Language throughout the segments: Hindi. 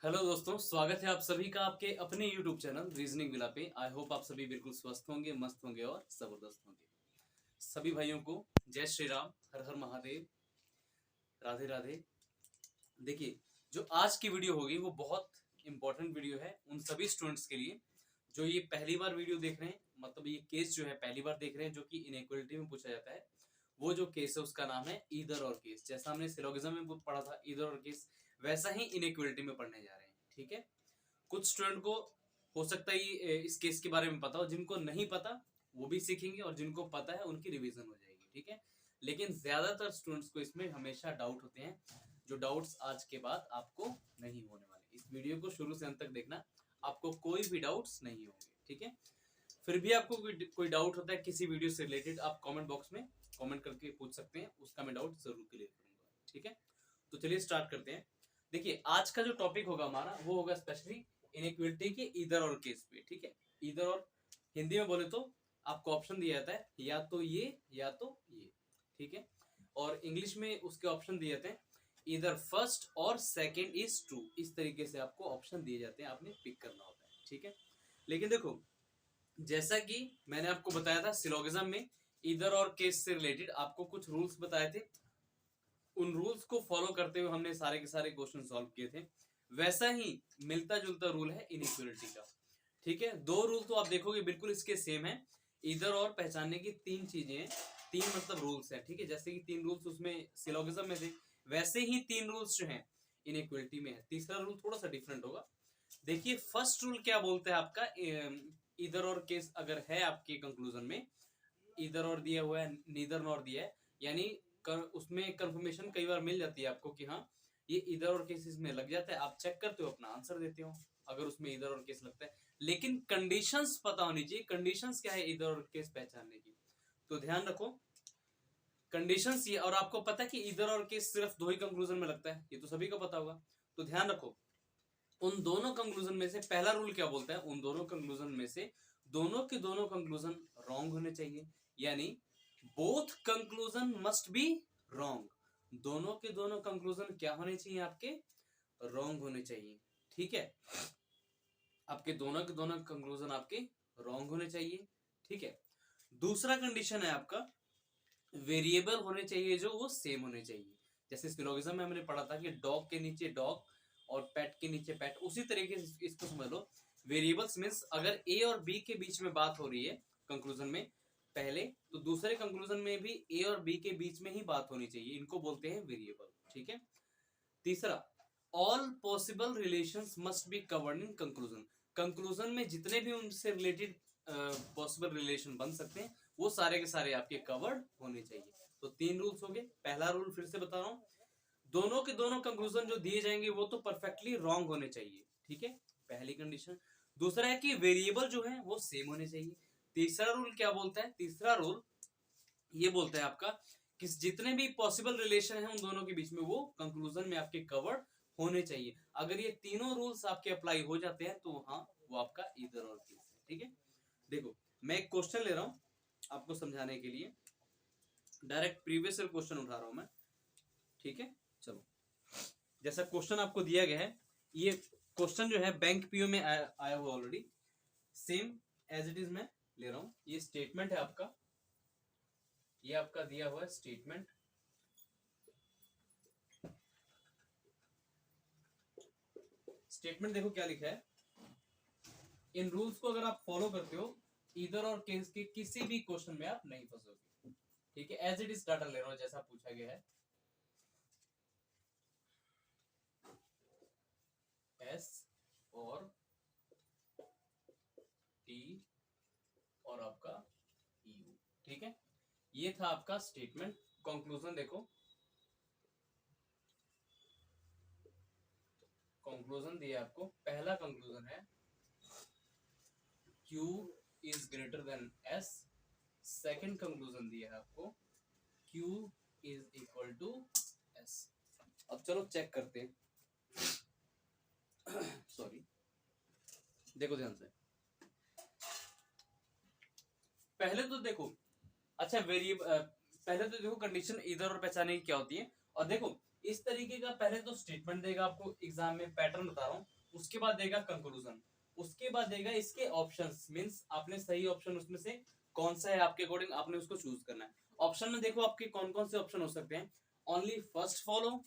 हेलो दोस्तों, स्वागत है आप सभी का आपके अपने यूट्यूब चैनल रीजनिंग विला पे। आई होप आप सभी बिल्कुल स्वस्थ होंगे, मस्त होंगे और जबरदस्त होंगे। सभी भाइयों को जय श्री राम, हर हर महादेव, राधे राधे। देखिए, जो आज की वीडियो होगी वो बहुत इंपॉर्टेंट वीडियो है उन सभी स्टूडेंट्स के लिए जो ये पहली बार वीडियो देख रहे हैं। मतलब ये केस जो है पहली बार देख रहे हैं, जो कि इनइक्वालिटी में पूछा जाता है। वो जो केस है उसका नाम है ईदर और केस। जैसा हमने सिलोगिज्म में पढ़ा था ईदर और केस, वैसा ही इनइक्वालिटी में पढ़ने जा रहे हैं। ठीक है, कुछ स्टूडेंट को हो सकता है इस केस के बारे में पता हो, जिनको नहीं पता वो भी सीखेंगे और जिनको पता है उनकी रिवीजन हो जाएगी। ठीक है, लेकिन ज्यादातर स्टूडेंट्स को इसमें हमेशा डाउट होते हैं, जो डाउट्स आज के बाद आपको नहीं होने वाले। इस वीडियो को शुरू से अंत तक देखना, आपको कोई भी डाउट्स नहीं होंगे। ठीक है, फिर भी आपको कोई डाउट होता है किसी वीडियो से रिलेटेड, आप कमेंट बॉक्स में कमेंट करके पूछ सकते हैं, उसका मैं डाउट जरूर क्लियर करूंगा। ठीक है, तो चलिए स्टार्ट करते हैं। देखिए, आज का जो टॉपिक होगा हमारा वो होगा स्पेशली इनइक्वालिटी के इधर और केस पे। ठीक है, इधर और हिंदी में बोले तो आपको ऑप्शन दिया जाता है या तो ये या तो ये। ठीक है, और इंग्लिश में उसके ऑप्शन दिए जाते हैं इधर फर्स्ट और सेकंड इज ट्रू। इस तरीके से आपको ऑप्शन दिए जाते हैं, आपने पिक करना होता है। ठीक है, लेकिन देखो, जैसा कि मैंने आपको बताया था सिलोगिज्म में इधर और केस से रिलेटेड आपको कुछ रूल्स बताए थे, उन रूल्स को फॉलो करते हुए हमने सारे के सारे क्वेश्चन सॉल्व किए थे। वैसा ही मिलता जुलता रूल है इनइक्वालिटी का। ठीक है, दो रूल तो आप देखोगे बिल्कुल इसके सेम है। इधर और पहचानने की तीन चीजें हैं, तीन मतलब रूल्स हैं। ठीक है, जैसे कि तीन रूल्स उसमें सिलोगिज्म में थे, वैसे ही तीन रूल्स जो हैं इनइक्वालिटी में है। तीसरा रूल थोड़ा सा डिफरेंट होगा। देखिए, फर्स्ट रूल क्या बोलता है आपका, इधर और केस अगर है आपके कंक्लूजन में, इधर और दिया हुआ है, नीदर नॉर दिया है, यानी उसमें कंफर्मेशन कई बार मिल जाती है आपको कि हाँ ये इधर और केस इसमें लग जाता है, आप चेक करते हो, अपना आंसर देते हो अगर उसमें इधर और केस लगता है। लेकिन कंडीशंस पता होनी चाहिए। कंडीशंस क्या है इधर और केस पहचानने की, तो ध्यान रखो कंडीशंस ये। और आपको पता है कि इधर और केस सिर्फ दो ही कंक्लूजन में लगता है, ये तो सभी को पता होगा। तो ध्यान रखो, उन दोनों कंक्लूजन में से पहला रूल क्या बोलता है, उन दोनों कंक्लूजन में से दोनों के दोनों कंक्लूजन रॉन्ग होने चाहिए। यानी both conclusion must be wrong. दोनों के दोनों कंक्लूजन क्या होने चाहिए आपके, रॉन्ग होने चाहिए। ठीक है, आपके दोनों के दोनों कंक्लूजन आपके रॉन्ग होने चाहिए। ठीक है, दूसरा कंडीशन है आपका वेरिएबल होने चाहिए, जो वो सेम होने चाहिए। जैसे सिलोगिज्म में हमने पढ़ा था कि डॉग के नीचे डॉग और पेट के नीचे पेट, उसी तरीके से इसको समझ लो। वेरिएबल्स मींस अगर ए और बी के बीच में बात हो रही है कंक्लूजन में पहले, तो दूसरे कंक्लूजन में भी ए और बी के बीच में ही बात होनी चाहिए, इनको बोलते हैं वेरिएबल। ठीक है, तीसरा, all possible relations must be covered in conclusion. Conclusion में जितने भी उनसे रिलेटेड पॉसिबल रिलेशन बन सकते हैं वो सारे के सारे आपके कवर्ड होने चाहिए। तो तीन रूल्स हो गए। पहला रूल फिर से बता रहा हूं, दोनों के दोनों कंक्लूजन जो दिए जाएंगे वो तो परफेक्टली रॉन्ग होने चाहिए। ठीक है, पहली कंडीशन। दूसरा है कि वेरिएबल जो है वो सेम होने चाहिए। तीसरा रूल क्या बोलता है, तीसरा रूल ये बोलता है आपका कि जितने भी पॉसिबल रिलेशन है उन दोनों के बीच में वो कंक्लूजन में आपके कवर्ड होने चाहिए। अगर ये तीनों रूल्स आपके अप्लाई हो जाते हैं तो हाँ वो आपका इधर और केस है। ठीक है, देखो मैं एक क्वेश्चन ले रहा हूं आपको समझाने के लिए, डायरेक्ट प्रीवियस क्वेश्चन उठा रहा हूं मैं। ठीक है, चलो, जैसा क्वेश्चन आपको दिया गया है, ये क्वेश्चन जो है बैंक पीओ में आया हुआ already, same as it is मैं ले रहा हूं। ये स्टेटमेंट है आपका, ये आपका दिया हुआ है स्टेटमेंट। स्टेटमेंट देखो क्या लिखा है, इन रूल्स को अगर आप फॉलो करते हो इधर और केस के किसी भी क्वेश्चन में आप नहीं फंसोगे। ठीक है, एज इट इज डाटा ले रहा हूं जैसा पूछा गया है, एस और टी और आपका यू। ठीक है, ये था आपका स्टेटमेंट। कंक्लूजन देखो, कंक्लूजन दिया आपको, पहला कंक्लूजन है Q is greater than S। Second conclusion दिया है आपको Q is equal to S। अब चलो चेक करते हैं। सॉरी, देखो ध्यान से, पहले तो देखो, अच्छा वेरिएबल, पहले तो देखो कंडीशन इधर और पहचाने की क्या होती है। और देखो इस तरीके का पहले तो स्टेटमेंट देगा आपको एग्जाम में, पैटर्न बता रहा हूँ, उसके बाद देगा कंक्लूजन, उसके बाद देगा इसके ऑप्शंस, मींस आपने सही ऑप्शन उसमें से कौन सा है आपके अकॉर्डिंग आपने उसको चूज करना है। ऑप्शन में देखो आपके कौन कौन से ऑप्शन हो सकते हैं, ओनली फर्स्ट फॉलो,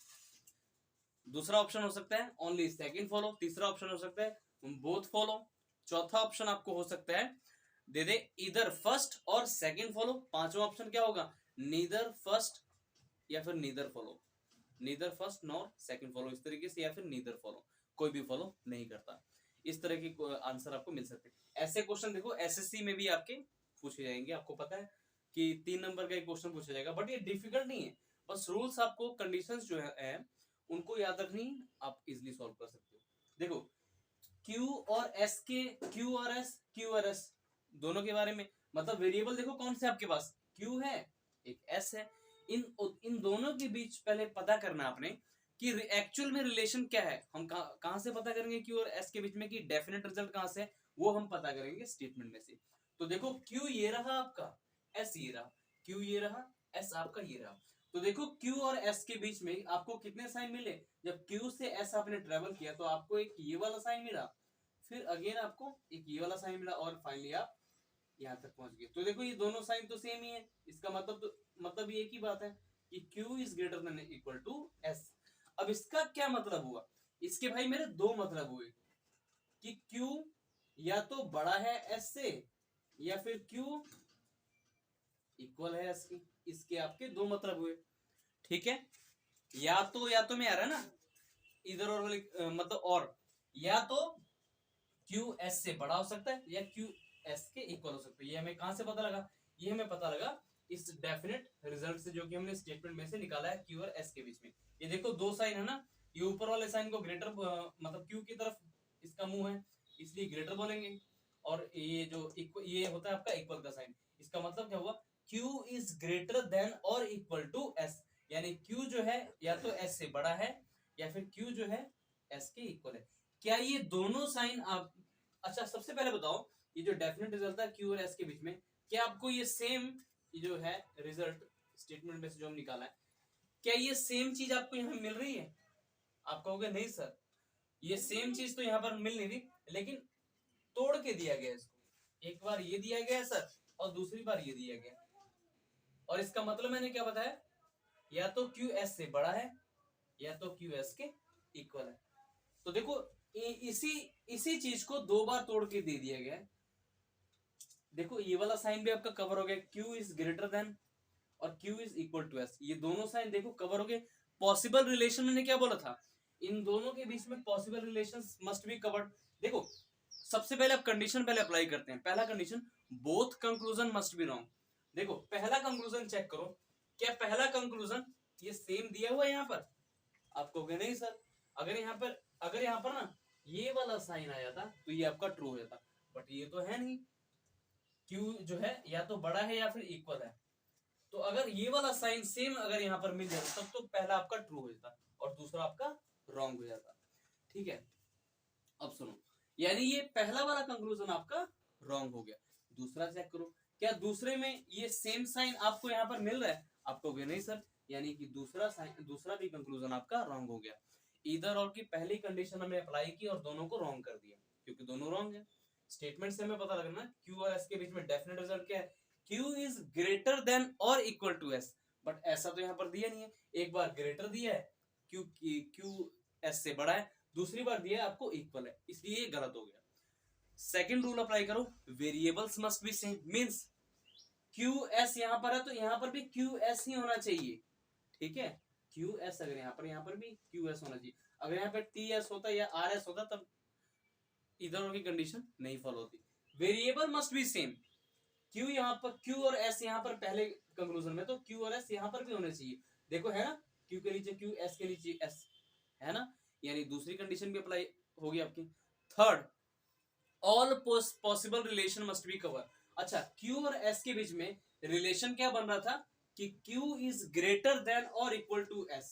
दूसरा ऑप्शन हो सकता है ओनली सेकंड फॉलो, तीसरा ऑप्शन हो सकता है बोथ फॉलो, चौथा ऑप्शन आपको हो सकता है दे दे इधर फर्स्ट और सेकंड फॉलो, पांचवा ऑप्शन क्या होगा, नीदर फर्स्ट या फिर neither follow, neither first nor second follow, इस तरीके से, या फिर नीदर फॉलो, कोई भी फॉलो नहीं करता। इस तरह के आंसर आपको मिल सकते हैं। ऐसे क्वेश्चन देखो एसएससी में भी आपके पूछे जाएंगे, आपको पता है कि 3 नंबर का एक क्वेश्चन पूछा जाएगा, बट ये डिफिकल्ट नहीं है, बस रूल्स आपको कंडीशंस जो है उनको याद रखनी, आप इजिली सॉल्व कर सकते हो। देखो क्यू और एस के, क्यू और एस दोनों के बारे में, मतलब वेरिएबल देखो कौन से आपके पास, क्यू है एक एस है, इन इन दोनों के बीच पहले पता करना आपने कि एक्चुअल में रिलेशन क्या है। हम कहां से पता करेंगे क्यू और एस के बीच में कि डेफिनेट रिजल्ट कहां से है, वो हम पता करेंगे स्टेटमेंट में से। तो देखो क्यू ये रहा आपका, एस ये रहा, क्यू ये रहा, एस आपका ये रहा। तो देखो क्यू और एस के बीच में आपको कितने साइन मिले, जब क्यू से एस आपने ट्रेवल किया तो आपको एक ये वाला साइन मिला, फिर अगेन आपको एक ये वाला साइन मिला, और फाइनली आप यहाँ तक पहुंच गए। तो देखो ये दोनों साइन तो सेम ही है, इसका मतलब तो मतलब ये एक ही बात है कि Q is greater than equal to S। अब इसका क्या मतलब हुआ, इसके भाई मेरे दो मतलब हुए कि Q या तो बड़ा है S से, या फिर Q इक्वल है S की, इसके आपके दो मतलब हुए। ठीक है, या तो में आ रहा है ना इधर और वाले मतलब, और या तो Q S से बड़ा हो सकता है या Q S के इक्वल हो सकता है। ये हमें कहां से पता लगा, ये हमें पता लगा इस डेफिनेट रिजल्ट से जो कि हमने स्टेटमेंट में से निकाला है Q और S के बीच में। ये देखो दो साइन है ना, ये ऊपर वाले साइन को ग्रेटर मतलब Q की तरफ इसका मुंह है इसलिए ग्रेटर बोलेंगे, और ये जो ये होता है आपका इक्वल का साइन, इसका मतलब क्या हुआ, Q इज ग्रेटर देन और इक्वल टू S, यानी Q जो है या तो S से बड़ा है या फिर Q जो है S के इक्वल है। क्या ये दोनों साइन आप, अच्छा सबसे पहले बताओ ये जो डेफिनेट रिजल्ट था Q और S के बीच में, क्या आपको ये सेम ये जो है रिजल्ट स्टेटमेंट में से जो हम निकाला है, क्या ये सेम चीज आपको यहाँ मिल रही है? आप कहोगे नहीं सर ये सेम चीज तो यहाँ पर मिल नहीं रही, लेकिन तोड़ के दिया गया इसको, एक बार ये दिया गया सर और दूसरी बार ये दिया गया, और इसका मतलब मैंने क्या बताया, या तो Q S से बड़ा है या तो Q S के इक्वल है। तो देखो इसी इसी चीज को दो बार तोड़ के दे दिया गया है। देखो ये वाला साइन भी आपका कवर हो गया, Q इज ग्रेटर देन और Q is equal to S, ये दोनों साइन देखो कवर हो गए। पॉसिबल रिलेशन मैंने क्या बोला था, इन दोनों के बीच में possible relations must be covered. देखो सबसे पहले आप कंडीशन पहले अप्लाई करते हैं, पहला condition both conclusion must be wrong. देखो पहला कंक्लूजन चेक करो, क्या पहला कंक्लूजन ये सेम दिया हुआ है यहाँ पर, आप कहोगे नहीं सर, अगर यहाँ पर ना ये वाला साइन आ जाता तो ये आपका ट्रू हो जाता, बट ये तो है नहीं, Q जो है या तो बड़ा है या फिर इक्वल है। तो अगर ये वाला साइन सेम अगर यहाँ पर मिल जाता तब तो पहला आपका ट्रू हो जाता और दूसरा आपका रॉन्ग हो जाता। ठीक है, अब सुनो, यानी ये पहला वाला कंक्लूजन आपका रॉन्ग हो गया। दूसरा चेक करो, क्या दूसरे में ये सेम साइन आपको यहाँ पर मिल रहा है, आप कहोगे नहीं सर, यानी कि दूसरा भी कंक्लूजन आपका रॉन्ग हो गया। इधर और की पहली कंडीशन हमने अप्लाई की और दोनों को रॉन्ग कर दिया, क्योंकि दोनों रॉन्ग है। स्टेटमेंट से हमें पता लगना Q और S के बीच में डेफिनेट रिजल्ट क्या है, Q इज ग्रेटर देन और इक्वल टू S, बट ऐसा तो यहाँ पर दिया नहीं है, एक बार ग्रेटर दिया है Q S से बड़ा है, दूसरी बार दिया है आपको इक्वल है, इसलिए ये गलत हो गया। सेकंड रूल अप्लाई करो, variables must be same, means Q S यहाँ पर है तो यहाँ पर भी क्यू एस ही होना चाहिए। ठीक है, क्यू एस अगर यहाँ पर भी क्यू एस होना चाहिए, अगर यहाँ पे टी एस होता या आर एस होता तब इधर की कंडीशन नहीं फॉलो होती। Variable must be same, Q यहाँ पर क्यू और एस यहाँ पर पहले कंक्लूजन में, तो क्यू और एस यहाँ पर भी होने चाहिए। देखो है ना, क्यू के नीचे क्यू, एस के नीचे एस, है ना, यानी दूसरी कंडीशन भी अप्लाई होगी आपकी। Third, all possible relation must B cover. अच्छा Q और S के बीच में रिलेशन क्या बन रहा था कि Q इज ग्रेटर देन और इक्वल टू S,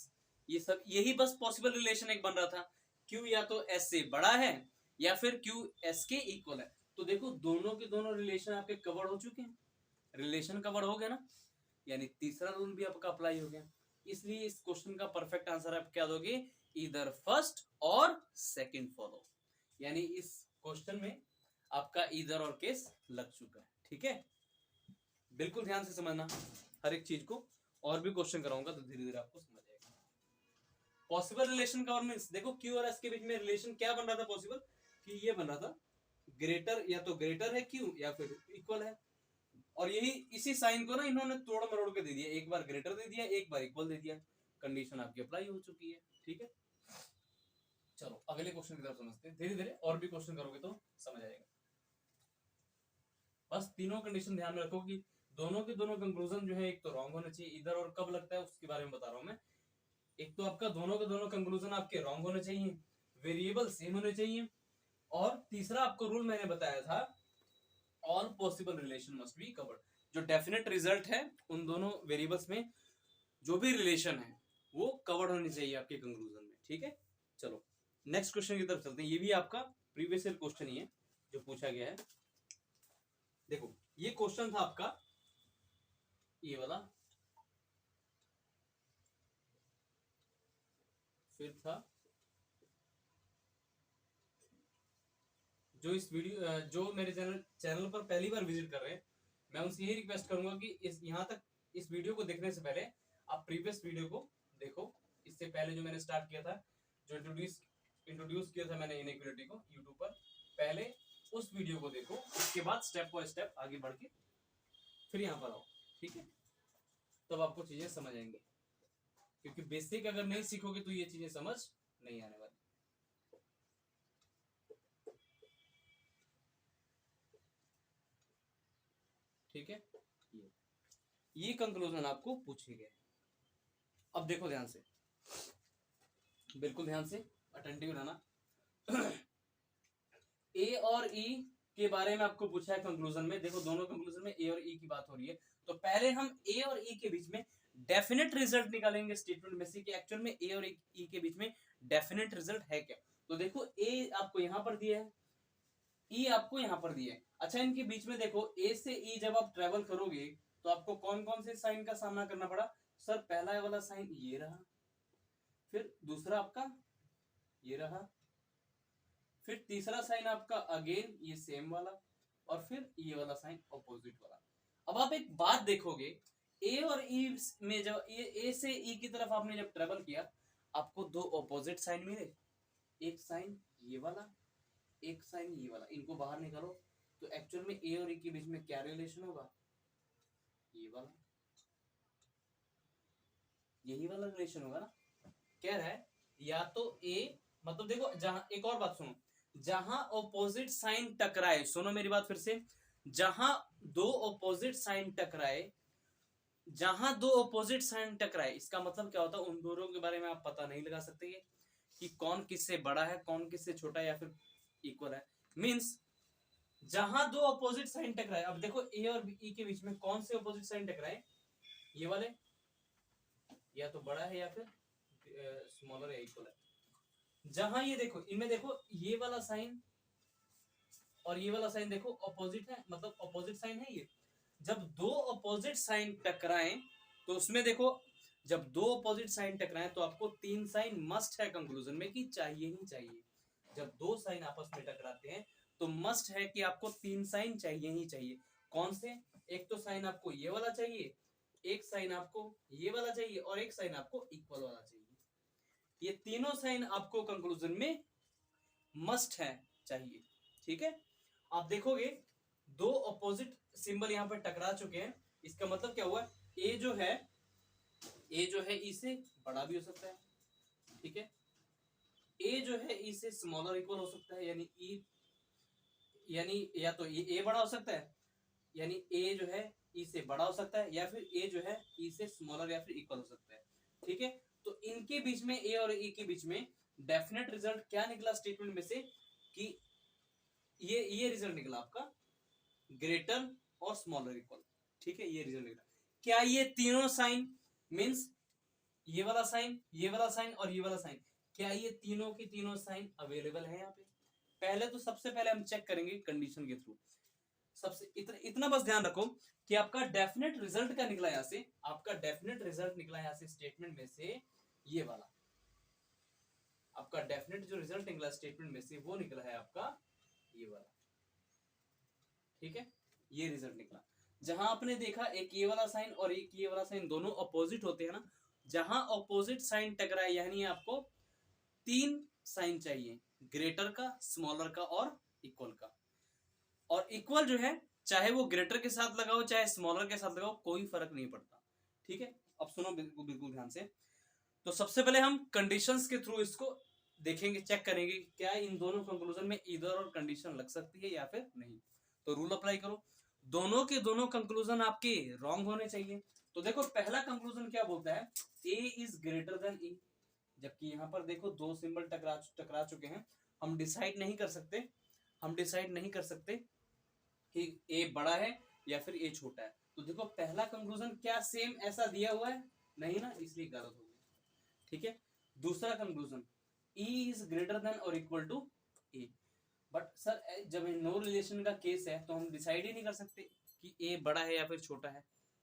ये सब यही बस पॉसिबल रिलेशन एक बन रहा था, Q या तो S से बड़ा है या फिर Q S के इक्वल है। तो देखो दोनों के दोनों रिलेशन आपके कवर हो चुके हैं, रिलेशन कवर हो गया ना, यानी तीसरा रूल भी आपका अप्लाई हो गया। इसलिए इस क्वेश्चन का परफेक्ट आंसर आप क्या दोगे, इधर फर्स्ट और सेकंड फॉलो, यानी इस क्वेश्चन में आपका इधर और केस लग चुका है। ठीक है, बिल्कुल ध्यान से समझना हर एक चीज को, और भी क्वेश्चन कराऊंगा तो धीरे धीरे आपको समझ आएगा। पॉसिबल रिलेशन का मींस देखो क्यू और एस के बीच में रिलेशन क्या बन रहा था पॉसिबल, कि ये बन रहा था ग्रेटर, या तो ग्रेटर है क्यू या फिर इक्वल है, और यही इसी साइन को ना इन्होंने तोड़ मरोड़ के दे दिया, एक बार ग्रेटर दे दिया एक बार इक्वल दे दिया, कंडीशन आपकी अप्लाई हो चुकी है। ठीक है, चलो अगले क्वेश्चन की तरफ समझते हैं, धीरे धीरे और भी क्वेश्चन करोगे तो समझ आएगा। बस तीनों कंडीशन ध्यान में रखो कि दोनों के दोनों कंक्लूजन जो है एक तो रॉन्ग होना चाहिए, इधर और कब लगता है उसके बारे में बता रहा हूं मैं। एक तो आपका दोनों के दोनों कंक्लूजन आपके रॉन्ग होने चाहिए, वेरिएबल सेम होने चाहिए, और तीसरा आपको रूल मैंने बताया था, all possible relation must be covered. जो डेफिनेट रिजल्ट है उन दोनों वेरिएबल्स में जो भी रिलेशन है वो कवर्ड होनी चाहिए आपके कंक्लूजन में। ठीक है, चलो नेक्स्ट क्वेश्चन की तरफ चलते हैं। ये भी आपका प्रीवियस ईयर क्वेश्चन ही है जो पूछा गया है। देखो ये क्वेश्चन था आपका ये वाला, फिर था जो इस वीडियो जो मेरे चैनल पर पहली बार विजिट कर रहे हैं, मैं उनसे यही रिक्वेस्ट करूंगा कि इस यहाँ तक इस वीडियो को देखने से पहले आप प्रीवियस वीडियो को देखो। इससे पहले जो मैंने स्टार्ट किया था, जो इंट्रोड्यूस किया था मैंने इनइक्वालिटी को यूट्यूब पर, पहले उस वीडियो को देखो, उसके बाद स्टेप बाय स्टेप आगे बढ़ के फिर यहाँ पर आओ। ठीक है, तब आपको चीजें समझ आएंगी, क्योंकि बेसिक अगर नहीं सीखोगे तो ये चीजें समझ नहीं आने वाली। ठीक है, ये कंक्लूजन आपको पूछे गए। अब देखो ध्यान से, बिल्कुल ध्यान से अटेंटिव रहना। ए और ई के बारे में आपको पूछा है कंक्लूजन में। देखो दोनों कंक्लूजन में ए और ई की बात हो रही है, तो पहले हम ए और ई के बीच में डेफिनेट रिजल्ट निकालेंगे स्टेटमेंट में से कि एक्चुअल में ए और ई के बीच में डेफिनेट रिजल्ट है क्या। तो देखो ए आपको यहां पर दिया है, ई आपको यहां पर दिया है। अच्छा, इनके बीच में देखो ए से ई जब आप ट्रेवल करोगे तो आपको कौन कौन से साइन का सामना करना पड़ा। सर पहला वाला साइन ये रहा, फिर दूसरा आपका ये रहा, फिर तीसरा साइन आपका अगेन ये सेम वाला, और फिर ये वाला साइन ऑपोजिट वाला। अब आप एक बात देखोगे, ए और ई में जब ए से ई की तरफ आपने जब ट्रेवल किया, आपको दो ऑपोजिट साइन मिले, एक साइन ये वाला एक साइन ये वाला, इनको बाहर निकालो तो एक्चुअल में ए और ई के बीच में क्या रिलेशन होगा, ये वाला, यही वाला रिलेशन होगा ना। कह रहा है या तो ए, मतलब देखो जहां, एक और बात सुनो, जहां ऑपोजिट साइन टकराए, सुनो मेरी बात फिर से, जहां दो ऑपोजिट साइन टकराए, जहां दो ऑपोजिट साइन टकराए, इसका मतलब क्या होता है, उन दोनों के बारे में आप पता नहीं लगा सकते कि कौन किससे बड़ा है कौन किससे छोटा है या फिर इक्वल है। मींस जहां दो ऑपोजिट साइन टकराए, अब देखो ए और ई के बीच में कौन से ऑपोजिट साइन टकराए, ये वाले, या तो बड़ा है या फिर स्मॉलर है इक्वल है। जहां ये देखो इनमें देखो ये वाला साइन और ये वाला साइन देखो ऑपोजिट है, मतलब ऑपोजिट साइन है ये। जब दो ऑपोजिट साइन टकराएं तो उसमें देखो, जब दो ऑपोजिट साइन टकराएं तो आपको तीन साइन मस्ट है कंक्लूजन में कि चाहिए ही चाहिए। जब दो साइन आपस में टकराते हैं तो मस्ट है कि आपको तीन साइन चाहिए ही चाहिए। कौन से, एक तो साइन आपको ये वाला चाहिए, एक साइन आपको ये वाला चाहिए, और एक साइन आपको इक्वल वाला चाहिए। ये तीनों साइन आपको कंक्लूजन में मस्ट है, चाहिए। ठीक है, आप देखोगे दो ऑपोजिट सिंबल यहां पर टकरा चुके हैं, इसका मतलब क्या हुआ, ए जो है ई से बड़ा भी हो सकता है, ठीक है, ए जो है ई से स्मॉलर इक्वल हो सकता है, यानी ई, यानी या तो ये ए बड़ा हो सकता है, यानी ए जो है ई से बड़ा हो सकता है, या फिर ए जो है ई से स्मॉलर या फिर इक्वल हो सकता है। ठीक है, तो इनके बीच में ए और ई के बीच में डेफिनेट रिजल्ट क्या निकला स्टेटमेंट में से, कि ये रिजल्ट निकला आपका ग्रेटर और स्मॉलर इक्वल। ठीक है, ये रिजल्ट निकला। क्या ये तीनों साइन मींस ये वाला साइन, ये वाला साइन और ये वाला साइन, क्या ये तीनों की तीनों साइन अवेलेबल है यहाँ पे। पहले तो सबसे पहले हम चेक करेंगे कंडीशन के थ्रू, सबसे इतना बस ध्यान रखो कि आपका डेफिनेट रिजल्ट क्या निकला यहां से, आपका डेफिनेट रिजल्ट निकला यहां से स्टेटमेंट में से ये वाला, आपका डेफिनेट जो रिजल्ट निकला स्टेटमेंट में से वो निकला है आपका ये वाला, ठीक है, ये रिजल्ट निकला। जहां आपने देखा एक ये वाला साइन और एक ये वाला साइन दोनों अपोजिट होते हैं ना, जहां अपोजिट साइन टकराए यानी आपको 3 साइन चाहिए, ग्रेटर का, स्मॉलर का और इक्वल का। और इक्वल जो है चाहे वो ग्रेटर के साथ लगाओ चाहे स्मॉलर के साथ लगाओ कोई फर्क नहीं पड़ता, ठीक है। अब सुनो बिल्कुल बिल्कुल ध्यान से। तो सबसे पहले हम कंडीशंस के थ्रू इसको देखेंगे, चेक करेंगे क्या इन दोनों कंक्लूजन में इधर और कंडीशन लग सकती है या फिर नहीं। तो रूल अप्लाई करो, दोनों के दोनों कंक्लूजन आपके रॉन्ग होने चाहिए। तो देखो पहला कंक्लूजन क्या बोलता है, ए इज ग्रेटर देन ई, जबकि यहां पर देखो दो सिंबल टकरा चुके हैं। हम डिसाइड नहीं कर सकते, हम डिसाइड नहीं कर सकते कि ए बड़ा है या फिर ए छोटा है। तो देखो पहला कंक्लूजन क्या सेम ऐसा दिया हुआ है, नहीं ना, इसलिए गलत हो गया, ठीक है। दूसरा conclusion E is greater than और equal to A, but sir जब नो रिलेशन का केस है तो हम डिसाइड ही नहीं कर सकते कि ए बड़ा है या फिर छोटा है,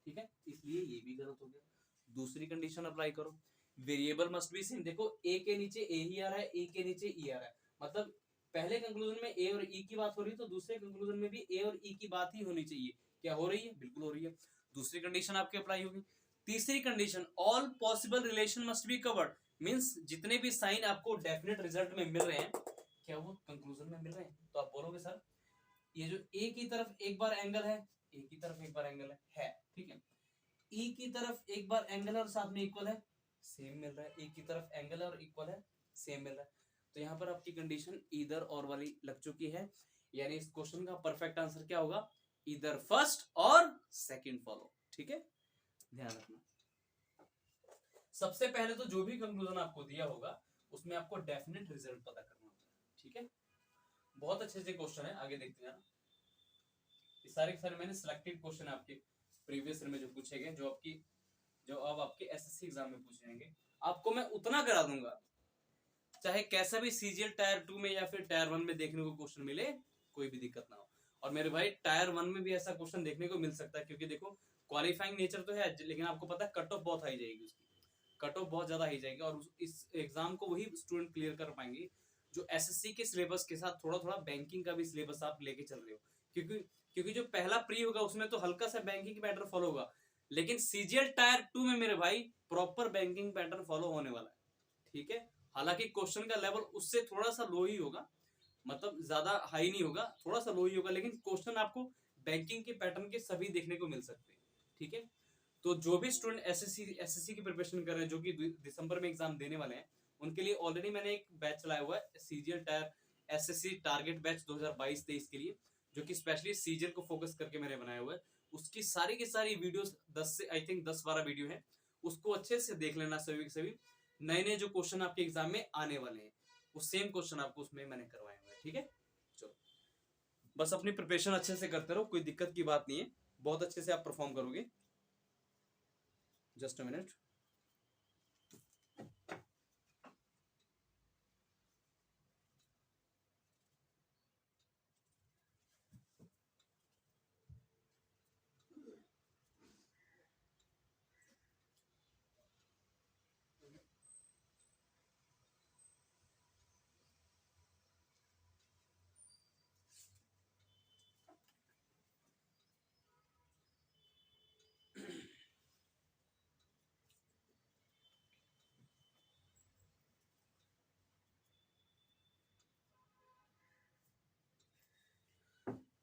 ठीक है, इसलिए ये भी गलत हो गया। दूसरी कंडीशन अप्लाई करो, वेरिएबल मस्ट बी सेम। देखो ए के नीचे ए ही आ रहा है, ए के नीचे ई आ रहा है, मतलब पहले कंक्लूजन में ए और ई की बात हो रही है तो दूसरे कंक्लूजन में भी ए और ई की बात ही होनी चाहिए। क्या हो रही है, बिल्कुल हो रही है। दूसरी कंडीशन आपकी अप्लाई होगी। तीसरी condition all possible relation must be covered, means जितने भी साइन आपको डेफिनेट रिजल्ट में मिल रहे हैं क्या वो कंक्लूजन में मिल रहे हैं। तो आप बोलोगे सर ये जो ए की तरफ एक बार एंगल है, ए की तरफ एक बार एंगल है, ठीक है, ई की तरफ एक बार एंगल है और साथ में इक्वल है, सेम मिल रहा है, ए की तरफ एंगल है और इक्वल है, सेम मिल रहा है। तो यहाँ पर आपकी कंडीशन इधर और वाली लग चुकी है, यानी इस क्वेश्चन का परफेक्ट आंसर क्या होगा, इधर फर्स्ट और सेकंड फॉलो, ठीक है, ध्यान रखना। सबसे पहले तो जो भी कंक्लूजन आपको दिया होगा उसमें आपको डेफिनेट रिजल्ट पता करना होगा, ठीक है। बहुत अच्छे से क्वेश्चन है, आगे देखते हैं। ये सारे के सारे मैंने सिलेक्टेड क्वेश्चन आपके प्रीवियस ईयर में जो पूछे गए, जो अब आपके एसएससी एग्जाम में पूछे जाएंगे, आपको मैं उतना करा दूंगा चाहे कैसा भी सीजीएल टायर 2 में या फिर टायर 1 में देखने को क्वेश्चन मिले, कोई भी दिक्कत ना हो। और मेरे भाई टायर 1 में भी ऐसा क्वेश्चन देखने को मिल सकता है, क्योंकि देखो क्वालिफाइंग नेचर तो है लेकिन आपको पता है कट ऑफ बहुत हाई जाएगी, उसकी कट ऑफ बहुत ज्यादा हाई जाएगी और इस एग्जाम को वही स्टूडेंट क्लियर कर पाएंगे जो एसएससी के सिलेबस के साथ थोड़ा थोड़ा बैंकिंग का भी सिलेबस आप लेके चल रहे हो। क्योंकि क्योंकि जो पहला प्री होगा उसमें तो हल्का सा बैंकिंग पैटर्न फॉलो होगा, लेकिन सीजीएल टायर 2 में मेरे भाई प्रॉपर बैंकिंग पैटर्न फॉलो होने वाला है, ठीक है। हालांकि क्वेश्चन का लेवल उससे थोड़ा सा लो ही होगा, मतलब ज्यादा हाई नहीं होगा, थोड़ा सा लो ही होगा, लेकिन क्वेश्चन आपको बैंकिंग के पैटर्न के सभी देखने को मिल सकते हैं, ठीक है। तो जो भी स्टूडेंट एसएससी की प्रिपरेशन कर रहे हैं, जो कि दिसंबर में एग्जाम देने वाले हैं, उनके लिए ऑलरेडी मैंने एक बैच चलाया हुआ है CGL tyre SSC target batch 2022-23 के लिए, जो कि स्पेशली सीजीएल को फोकस करके मैंने बनाया हुआ है। उसकी सारी की सारी वीडियोस 10 से आई थिंक 10-12 वीडियो है, उसको अच्छे से देख लेना। सभी के सभी नए नए जो क्वेश्चन आपके एग्जाम में आने वाले हैं वो सेम क्वेश्चन आपको उसमें मैंने करवाए हुए हैं, ठीक है। चलो बस अपनी प्रिपरेशन अच्छे से करते रहो, कोई दिक्कत की बात नहीं है, बहुत अच्छे से आप परफॉर्म करोगे। Just a minute.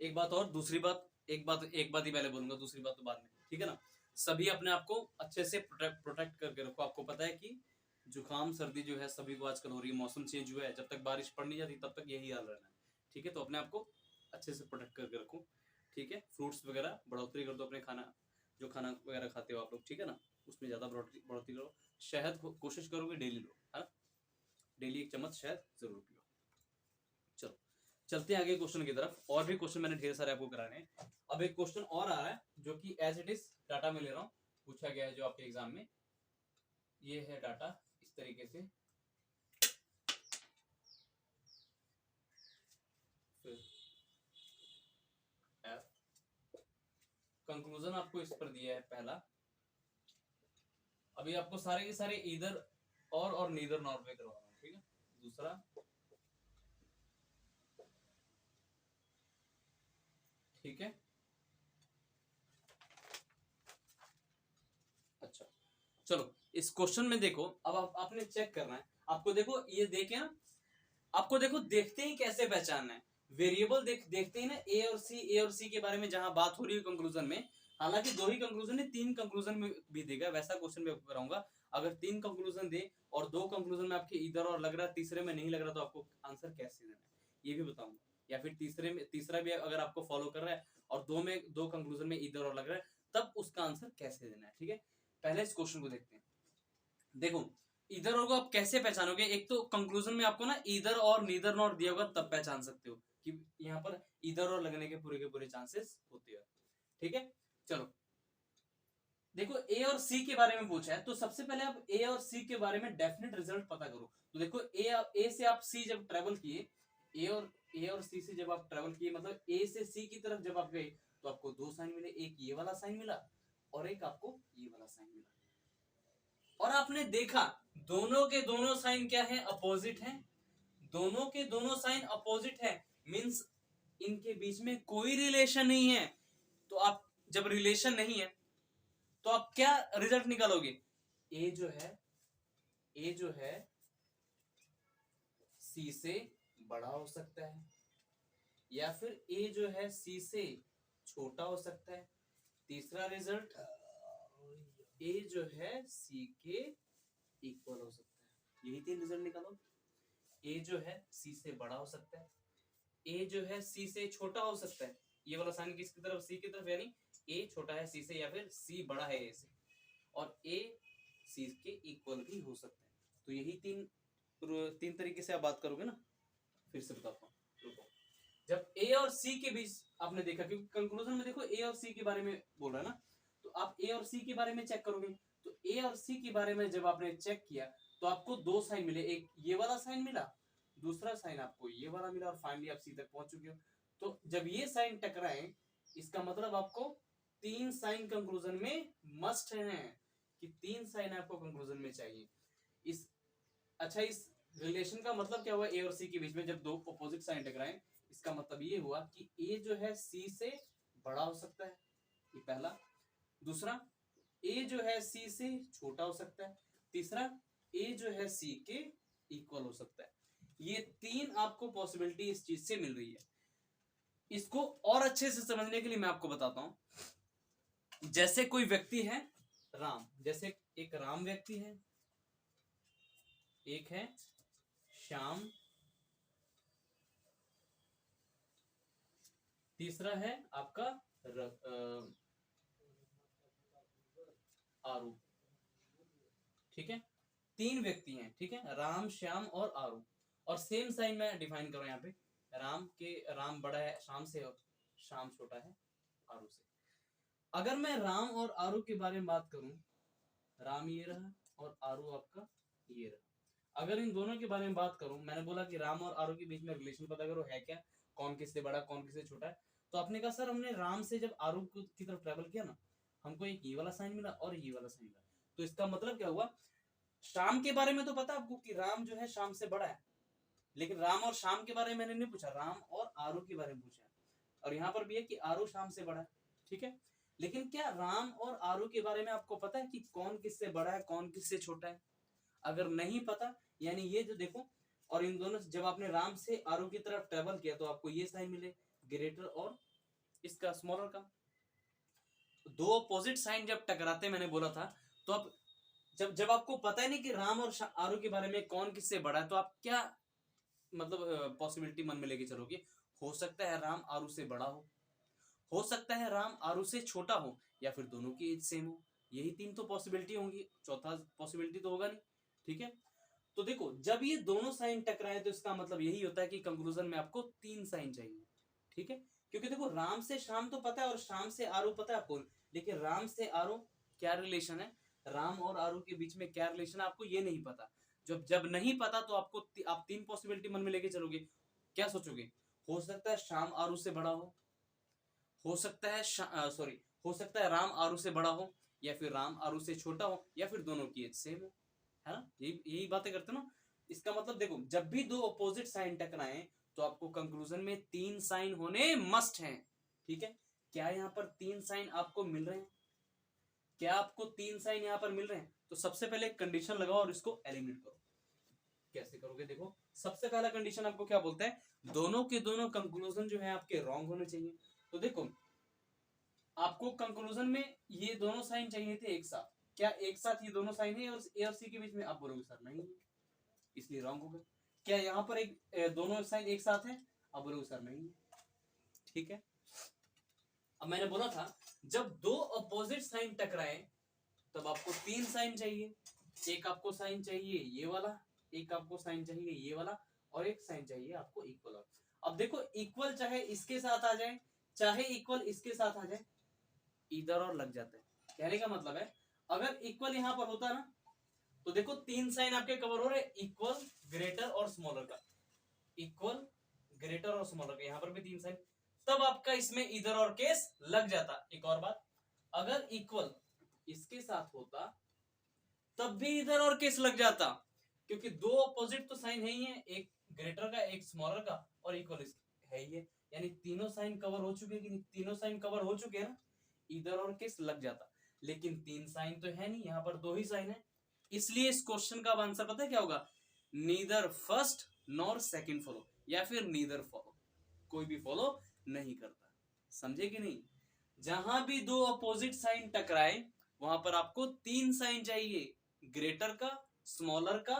एक बात और, दूसरी बात, एक बात ही पहले बोलूंगा, दूसरी बात तो बाद में, ठीक है ना। सभी अपने आप को अच्छे से प्रोटेक्ट करके रखो। आपको पता है कि जुकाम सर्दी जो है सभी को आजकल हो रही है, मौसम चेंज हुआ है, जब तक बारिश पड़ नहीं जाती तब तक यही हाल रहना है, ठीक है। तो अपने आप को अच्छे से प्रोटेक्ट करके रखो, ठीक है। फ्रूट्स वगैरह बढ़ोतरी कर दो अपने खाना, जो खाना वगैरह खाते हो आप लोग, ठीक है ना, उसमें ज्यादा बढ़ोतरी करो। शहद कोशिश करोगे डेली लो, है ना, डेली 1 चम्मच शहद जरूर पियो। चलो चलते हैं आगे क्वेश्चन की तरफ, और भी क्वेश्चन मैंने ढेर सारे आपको कराने हैं। अब एक क्वेश्चन और आ रहा है जो कि एज इट इज डाटा में ले रहा हूँ, पूछा गया है जो आपके एग्जाम में, ये है डाटा इस तरीके से, फिर F कंक्लूजन आपको इस पर दिया है पहला। अभी आपको सारे के सारे इधर और नीदर नॉर पे करवा रहा हूँ, ठीक है। दूसरा, ठीक है। अच्छा, चलो इस क्वेश्चन में देखो, अब आपने चेक करना है। आपको देखो ये देखे ना, आपको देखो देखते ही कैसे पहचानना है। वेरिएबल देखते ही ना, ए और सी के बारे में जहां बात हो रही है कंक्लूजन में, हालांकि दो ही कंक्लूजन है, तीन कंक्लूजन में भी देगा, वैसा क्वेश्चन मैं आपको कराऊंगा। अगर तीन कंक्लूजन दे और दो कंक्लूजन में आपके इधर और लग रहा है, तीसरे में नहीं लग रहा, तो आपको आंसर कैसे देना है ये भी बताऊंगा। या फिर तीसरा भी अगर आपको फॉलो कर रहा है और दो कंक्लूजन में इधर और लग रहा है, तब उसका आंसर कैसे देना है, ठीक है। पहले इस क्वेश्चन को देखते हैं। देखो इधर और को आप कैसे पहचानोगे, एक तो कंक्लूजन में आपको ना इधर और नीदर नॉर दिया होगा, तब पहचान सकते हो कि यहाँ पर इधर और लगने के पूरे चांसेस होते हैं, ठीक है। चलो देखो ए और सी के बारे में पूछा है, तो सबसे पहले आप ए और सी के बारे में डेफिनेट रिजल्ट पता करो। तो देखो ए से आप सी जब ट्रेवल किए, ए और सी से जब आप ट्रेवल किए, मतलब ए से सी की तरफ जब आप गए, तो आपको दो साइन मिले, एक ये वाला साइन मिला और एक आपको ये वाला साइन मिला। और आपने देखा दोनों के दोनों साइन क्या है, अपोजिट है। दोनों के दोनों साइन अपोजिट है, मींस इनके बीच में कोई रिलेशन नहीं है। तो आप जब रिलेशन नहीं है, तो आप क्या रिजल्ट निकालोगे, ए जो है सी से बड़ा हो सकता है, या फिर ए जो है सी से छोटा हो सकता है। तीसरा रिजल्ट, ए जो है सी के इक्वल हो सकता है। यही तीन रिजल्ट निकालो। ए जो है सी से बड़ा हो सकता है, ए जो है सी से छोटा हो सकता है, ये वाला साइन किसकी तरफ, सी की तरफ, यानी ए छोटा है सी से या फिर सी बड़ा है ए से, और ए सी के इक्वल भी हो सकता है। तो यही तीन तरीके से आप बात करोगे ना। फिर से बताता हूँ, जब ए और सी के बीच आपने देखा, क्योंकि कंक्लूजन में देखो ए और सी के बारे में बोल रहा है ना, तो आप ए और सी के बारे में चेक करोगे। तो ए और सी के बारे में जब आपने चेक किया, तो आपको दो साइन मिले, एक ये वाला साइन मिला, दूसरा साइन आपको ये वाला मिला, और फाइनली आप सी तक पहुंच चुके हो। तो जब ये साइन टकराए, इसका मतलब आपको तीन साइन कंक्लूजन में मस्ट है, कि तीन साइन आपको कंक्लूजन में चाहिए। इस इस रिलेशन का मतलब क्या हुआ, ए और सी के बीच में जब दो अपोजिट साइन टकराए, इसका मतलब ये हुआ कि ए जो है सी से बड़ा हो सकता है, ये पहला। दूसरा, ए जो है सी से छोटा हो सकता है। तीसरा, ए जो है सी के इक्वल हो सकता है। ये तीन आपको पॉसिबिलिटी इस चीज से मिल रही है। इसको और अच्छे से समझने के लिए मैं आपको बताता हूं। जैसे कोई व्यक्ति है राम, जैसे एक राम व्यक्ति है, एक है श्याम, तीसरा है आपका आरू, ठीक है। तीन व्यक्ति हैं, ठीक है, राम, श्याम और आरू। और सेम साइन मैं डिफाइन कर रहा हूं यहाँ पे। राम बड़ा है श्याम से और श्याम छोटा है आरू से। अगर मैं राम और आरू के बारे में बात करूं, राम ये रहा और आरू आपका ये रहा। अगर इन दोनों के बारे में बात करूं, मैंने बोला कि राम और आरू के बीच में रिलेशन पता करो है क्या, कौन किससे बड़ा कौन किससे छोटा है। तो आपने कहा सर हमने राम से जब आरू की तरफ ट्रेवल किया ना, हमको एक ये वाला साइन मिला और ये वाला साइन मिला। तो इसका मतलब क्या हुआ, शाम के बारे में तो पता आपको कि राम जो है शाम से बड़ा है, लेकिन राम और शाम के बारे में मैंने नहीं पूछा, राम और आरू के बारे में पूछा। और यहाँ पर भी है कि आरू शाम से बड़ा है, ठीक है। लेकिन क्या राम और आरू के बारे में आपको पता है कि कौन किससे बड़ा है कौन किससे छोटा है? अगर नहीं पता, यानी ये जो देखो, और इन दोनों जब आपने राम से आरू की तरफ ट्रेवल किया, तो आपको ये साइन मिले, ग्रेटर और इसका स्मॉलर का। दो अपोजिट साइन जब टकराते, मैंने बोला था, तो अब जब आपको पता है नहीं कि राम और आरू के बारे में कौन किससे बड़ा है, तो आप क्या मतलब पॉसिबिलिटी मन में लेके चलोगे? हो सकता है राम आरू से बड़ा हो सकता है राम आरू से छोटा हो, या फिर दोनों की एज सेम हो। यही तीन तो पॉसिबिलिटी होंगी, चौथा पॉसिबिलिटी तो होगा नहीं, ठीक है। तो देखो जब ये दोनों साइन टकराए, तो इसका मतलब यही होता है कि कंक्लूजन में आपको तीन साइन चाहिए, ठीक है। क्योंकि देखो राम से शाम तो पता है और शाम से आरू पता है आपको, लेकिन राम से आरू क्या रिलेशन है, राम और आरू के बीच में क्या रिलेशन है, आपको ये नहीं पता। जब नहीं पता, तो आप तीन पॉसिबिलिटी मन में लेके चलोगे। क्या सोचोगे? हो सकता है शाम आरू से बड़ा हो सकता है हो सकता है राम आरू से बड़ा हो, या फिर राम आरू से छोटा हो, या फिर दोनों की एज सेम हो, है ना। यही बातें करते हो ना। इसका मतलब देखो, जब भी दो अपोजिट साइन टकराएं तो आपको कंक्लूजन में 3 साइन होने मस्ट हैं, ठीक है। क्या यहाँ पर 3 साइन आपको मिल रहे हैं? क्या आपको 3 साइन यहाँ पर मिल रहे हैं? तो सबसे पहले कंडीशन लगाओ और इसको एलिमिनेट करो। कैसे करोगे? देखो, सबसे पहला कंडीशन आपको क्या बोलता है, दोनों के दोनों कंक्लूजन जो है आपके रॉन्ग होने चाहिए। तो देखो, आपको कंक्लूजन में ये दोनों साइन चाहिए थे एक साथ। क्या एक साथ ये दोनों साइन है और ए और सी के बीच में? आप बोलोगे सर नहीं है, इसलिए रॉन्ग हो गया। क्या यहाँ पर एक दोनों साइन एक साथ है? आप बोलोगे सर नहीं है, ठीक है। अब मैंने बोला था जब दो अपोजिट साइन टकराए तब आपको 3 साइन चाहिए। एक आपको साइन चाहिए ये वाला, एक आपको साइन चाहिए ये वाला, और एक साइन चाहिए आपको इक्वल। अब देखो, इक्वल चाहे इसके साथ आ जाए, चाहे इक्वल इसके साथ आ जाए, इधर और लग जाता है। कहने का मतलब है, अगर इक्वल यहां पर होता ना, तो देखो 3 साइन आपके कवर हो रहे, इक्वल, ग्रेटर और स्मॉलर का, इक्वल, ग्रेटर और स्मॉलर का, यहां पर भी 3 साइन, तब आपका इसमें इधर और केस लग जाता। एक और बात, अगर इक्वल इसके साथ होता तब भी इधर और केस लग जाता, क्योंकि दो अपोजिट तो साइन है ही है, एक ग्रेटर का एक स्मॉलर का और इक्वल है ही है, यानी तीनों साइन कवर हो चुके कि नहीं? तीनों साइन कवर हो चुके हैं ना, इधर और केस लग जाता। लेकिन 3 साइन तो है नहीं, यहाँ पर 2 ही साइन है, इसलिए इस क्वेश्चन का आंसर पता है क्या होगा? Neither first nor second follow, या फिर नीदर फॉलो, कोई भी फॉलो नहीं करता। समझे कि नहीं? जहां भी दो अपोजिट साइन टकराए वहां पर आपको 3 साइन चाहिए, ग्रेटर का, स्मॉलर का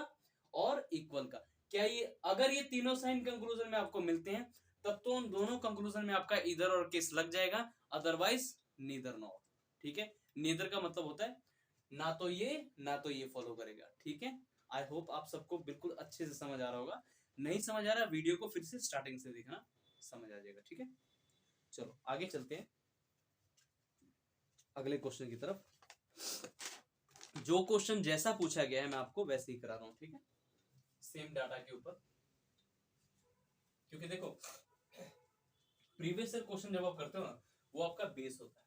और इक्वल का। क्या ये, अगर ये तीनों साइन कंक्लूजन में आपको मिलते हैं तब तो उन दोनों कंक्लूजन में आपका इधर और केस लग जाएगा, अदरवाइज नीदर नॉर, ठीक है। नीदर का मतलब होता है ना तो ये फॉलो करेगा, ठीक है। आई होप आप सबको बिल्कुल अच्छे से समझ आ रहा होगा। नहीं समझ आ रहा, वीडियो को फिर से स्टार्टिंग से देखना, समझ आ जाएगा, ठीक है। चलो आगे चलते हैं अगले क्वेश्चन की तरफ। जो क्वेश्चन जैसा पूछा गया है मैं आपको वैसे ही करा रहा हूं, ठीक है, सेम डाटा के ऊपर। क्योंकि देखो, प्रीवियस ईयर क्वेश्चन जब आप करते हो ना, वो आपका बेस होता है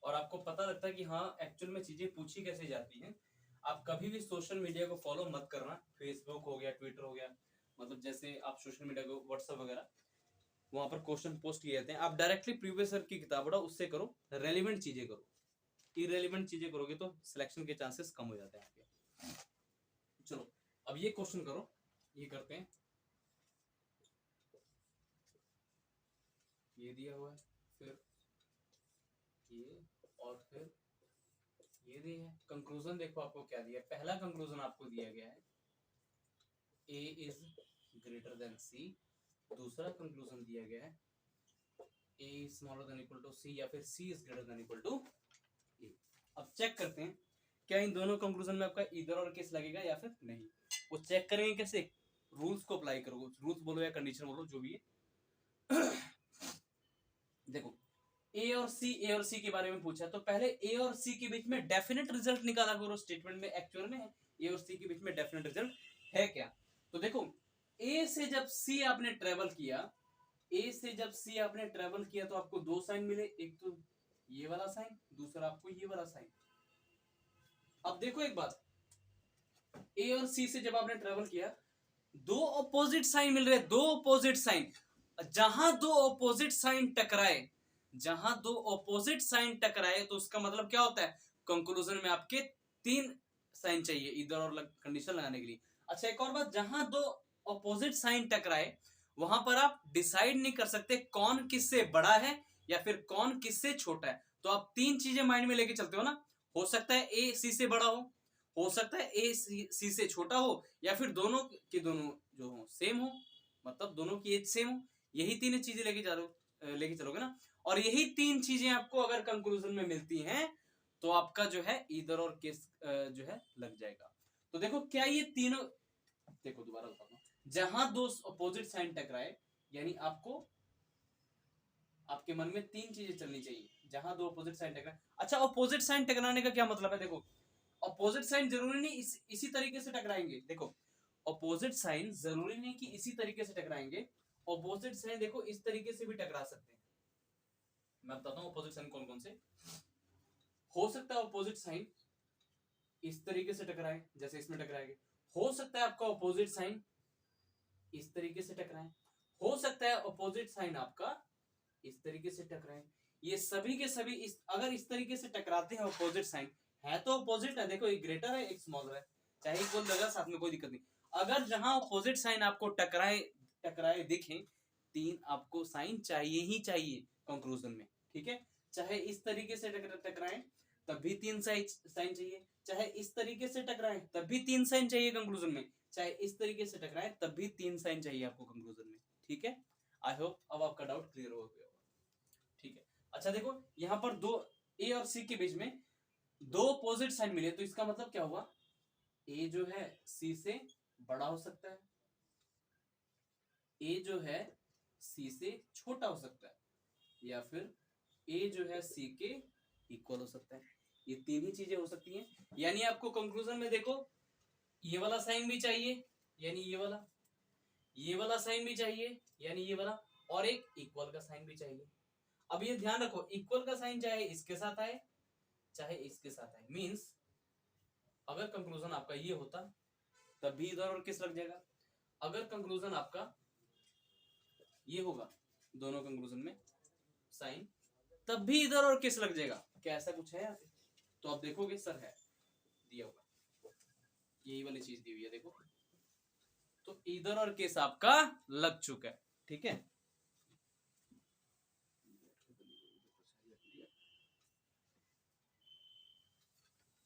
और आपको पता लगता है कि हाँ एक्चुअल में चीजें पूछी कैसे जाती हैं। आप कभी भी सोशल मीडिया को फॉलो मत करना, फेसबुक हो गया, ट्विटर हो गया, मतलब जैसे आप सोशल मीडिया को, व्हाट्सएप वगैरह, वहां पर क्वेश्चन पोस्ट किए जाते हैं। आप डायरेक्टली प्रीवियस ईयर की किताब उठाओ, उससे करो, रेलिवेंट चीजें करो। इरेलीवेंट चीजें करोगे तो सिलेक्शन के चांसेस कम हो जाते हैं आपके। चलो अब ये क्वेश्चन करो, ये करते हैं। ये दिया हुआ है, फिर ये, और फिर ये दिया है। कंक्लूजन देखो आपको क्या दिया है। पहला कंक्लूजन आपको दिया गया है A is greater than C। दूसरा कंक्लूजन दिया गया है A is smaller than equal to C, या फिर C is greater than equal to A। अब चेक करते हैं क्या इन दोनों कंक्लूजन में आपका इधर और केस लगेगा या फिर नहीं। वो चेक करेंगे कैसे? रूल्स को अप्लाई करो, रूल्स बोलो या कंडीशन बोलो, जो भी है। देखो, ए और सी के बारे में पूछा, तो पहले ए और सी के बीच में डेफिनेट रिजल्ट निकाला करो। स्टेटमेंट में एक्चुअल में ए और सी के बीच में डेफिनेट रिजल्ट है क्या? तो देखो, ए से जब सी आपने ट्रेवल किया, ए से जब सी आपने ट्रेवल किया तो आपको 2 साइन मिले, एक तो ये वाला साइन, दूसरा आपको ये वाला साइन। अब देखो एक बात, ए और सी से जब आपने ट्रेवल किया, 2 अपोजिट साइन मिल रहे, 2 अपोजिट साइन। जहां 2 अपोजिट साइन टकराए, जहां 2 अपोजिट साइन टकराए तो उसका मतलब क्या होता है? कंक्लूजन में आपके 3 साइन चाहिए इधर और कंडीशन लगाने के लिए। अच्छा एक और बात, जहां 2 अपोजिट साइन टकराए वहां पर आप डिसाइड नहीं कर सकते कौन किससे बड़ा है या फिर कौन किससे छोटा है। तो आप 3 चीजें माइंड में लेके चलते हो ना, हो सकता है ए सी से बड़ा हो सकता है ए सी से छोटा हो, या फिर दोनों के दोनों जो हो सेम हो, मतलब दोनों की एज सेम हो। यही 3 चीजें लेके चलोगे ना, और यही 3 चीजें आपको अगर कंक्लूजन में मिलती हैं तो आपका जो है इधर और केस जो है लग जाएगा। तो देखो क्या ये तीनों, देखो दोबारा बताता हूं, जहां 2 अपोजिट साइन टकराए, यानी आपको आपके मन में 3 चीजें चलनी चाहिए जहां 2 अपोजिट साइन टकराए। अच्छा, अपोजिट साइन टकराने का क्या मतलब है? देखो, अपोजिट साइन जरूरी नहीं इसी तरीके से टकराएंगे। देखो, अपोजिट साइन जरूरी नहीं कि इसी तरीके से टकराएंगे। अपोजिट साइन देखो इस तरीके से भी टकरा सकते हैं, मैं बताता हूँ अपोजिट साइन कौन कौन से हो सकता है। अपोजिट साइन इस तरीके से टकराए, जैसे इसमें टकराएंगे। हो सकता है आपका अपोजिट साइन इस तरीके से टकराए, हो सकता है अपोजिट साइन आपका इस तरीके से टकराए। ये सभी के सभी अगर इस तरीके से टकराते हैं अपोजिट साइन, है तो अपोजिट है, देखो एक ग्रेटर है एक स्मॉलर है, चाहे इक्वल लगा साथ में कोई दिक्कत नहीं। अगर जहां अपोजिट साइन आपको टकराए टकराए दिखे, तीन आपको साइन चाहिए ही चाहिए कंक्लूजन में, ठीक है। चाहे इस तरीके से टकराए तब भी तीन साइन चाहिए, चाहे इस तरीके से टकराए तब भी तीन साइन चाहिए कंक्लूजन में, चाहे इस तरीके से टकराए तब भी तीन साइन चाहिए आपको कंक्लूजन में, ठीक है। आई होप अब आपका डाउट क्लियर हो गया, ठीक है। अच्छा देखो यहां पर दो ए और सी के बीच में दो अपोजिट साइन मिले, तो इसका मतलब क्या हुआ, ए जो है सी से बड़ा हो सकता है, ए जो है सी से छोटा हो सकता है, या फिर ए जो है सी के इक्वल हो सकता है। ये तीन ही चीजें हो सकती हैं। यानी आपको कंक्लूजन में देखो ये वाला साइन भी चाहिए, यानी ये वाला साइन भी चाहिए, यानी ये वाला, और एक इक्वल का साइन भी चाहिए। अब ये ध्यान रखो, इक्वल का साइन चाहे इसके साथ आए चाहे इसके साथ आए, मींस अगर कंक्लूजन आपका ये होता तब भी इधर और किस लग जाएगा। अगर कंक्लूजन आपका ये होगा दोनों कंक्लूजन में साइन, तब भी इधर और किस लग जाएगा। क्या ऐसा कुछ है यहाँ पे? तो आप देखोगे सर है दिया होगा, यही वाली चीज दी हुई है देखो, तो इधर और किस आपका लग चुका है, ठीक है।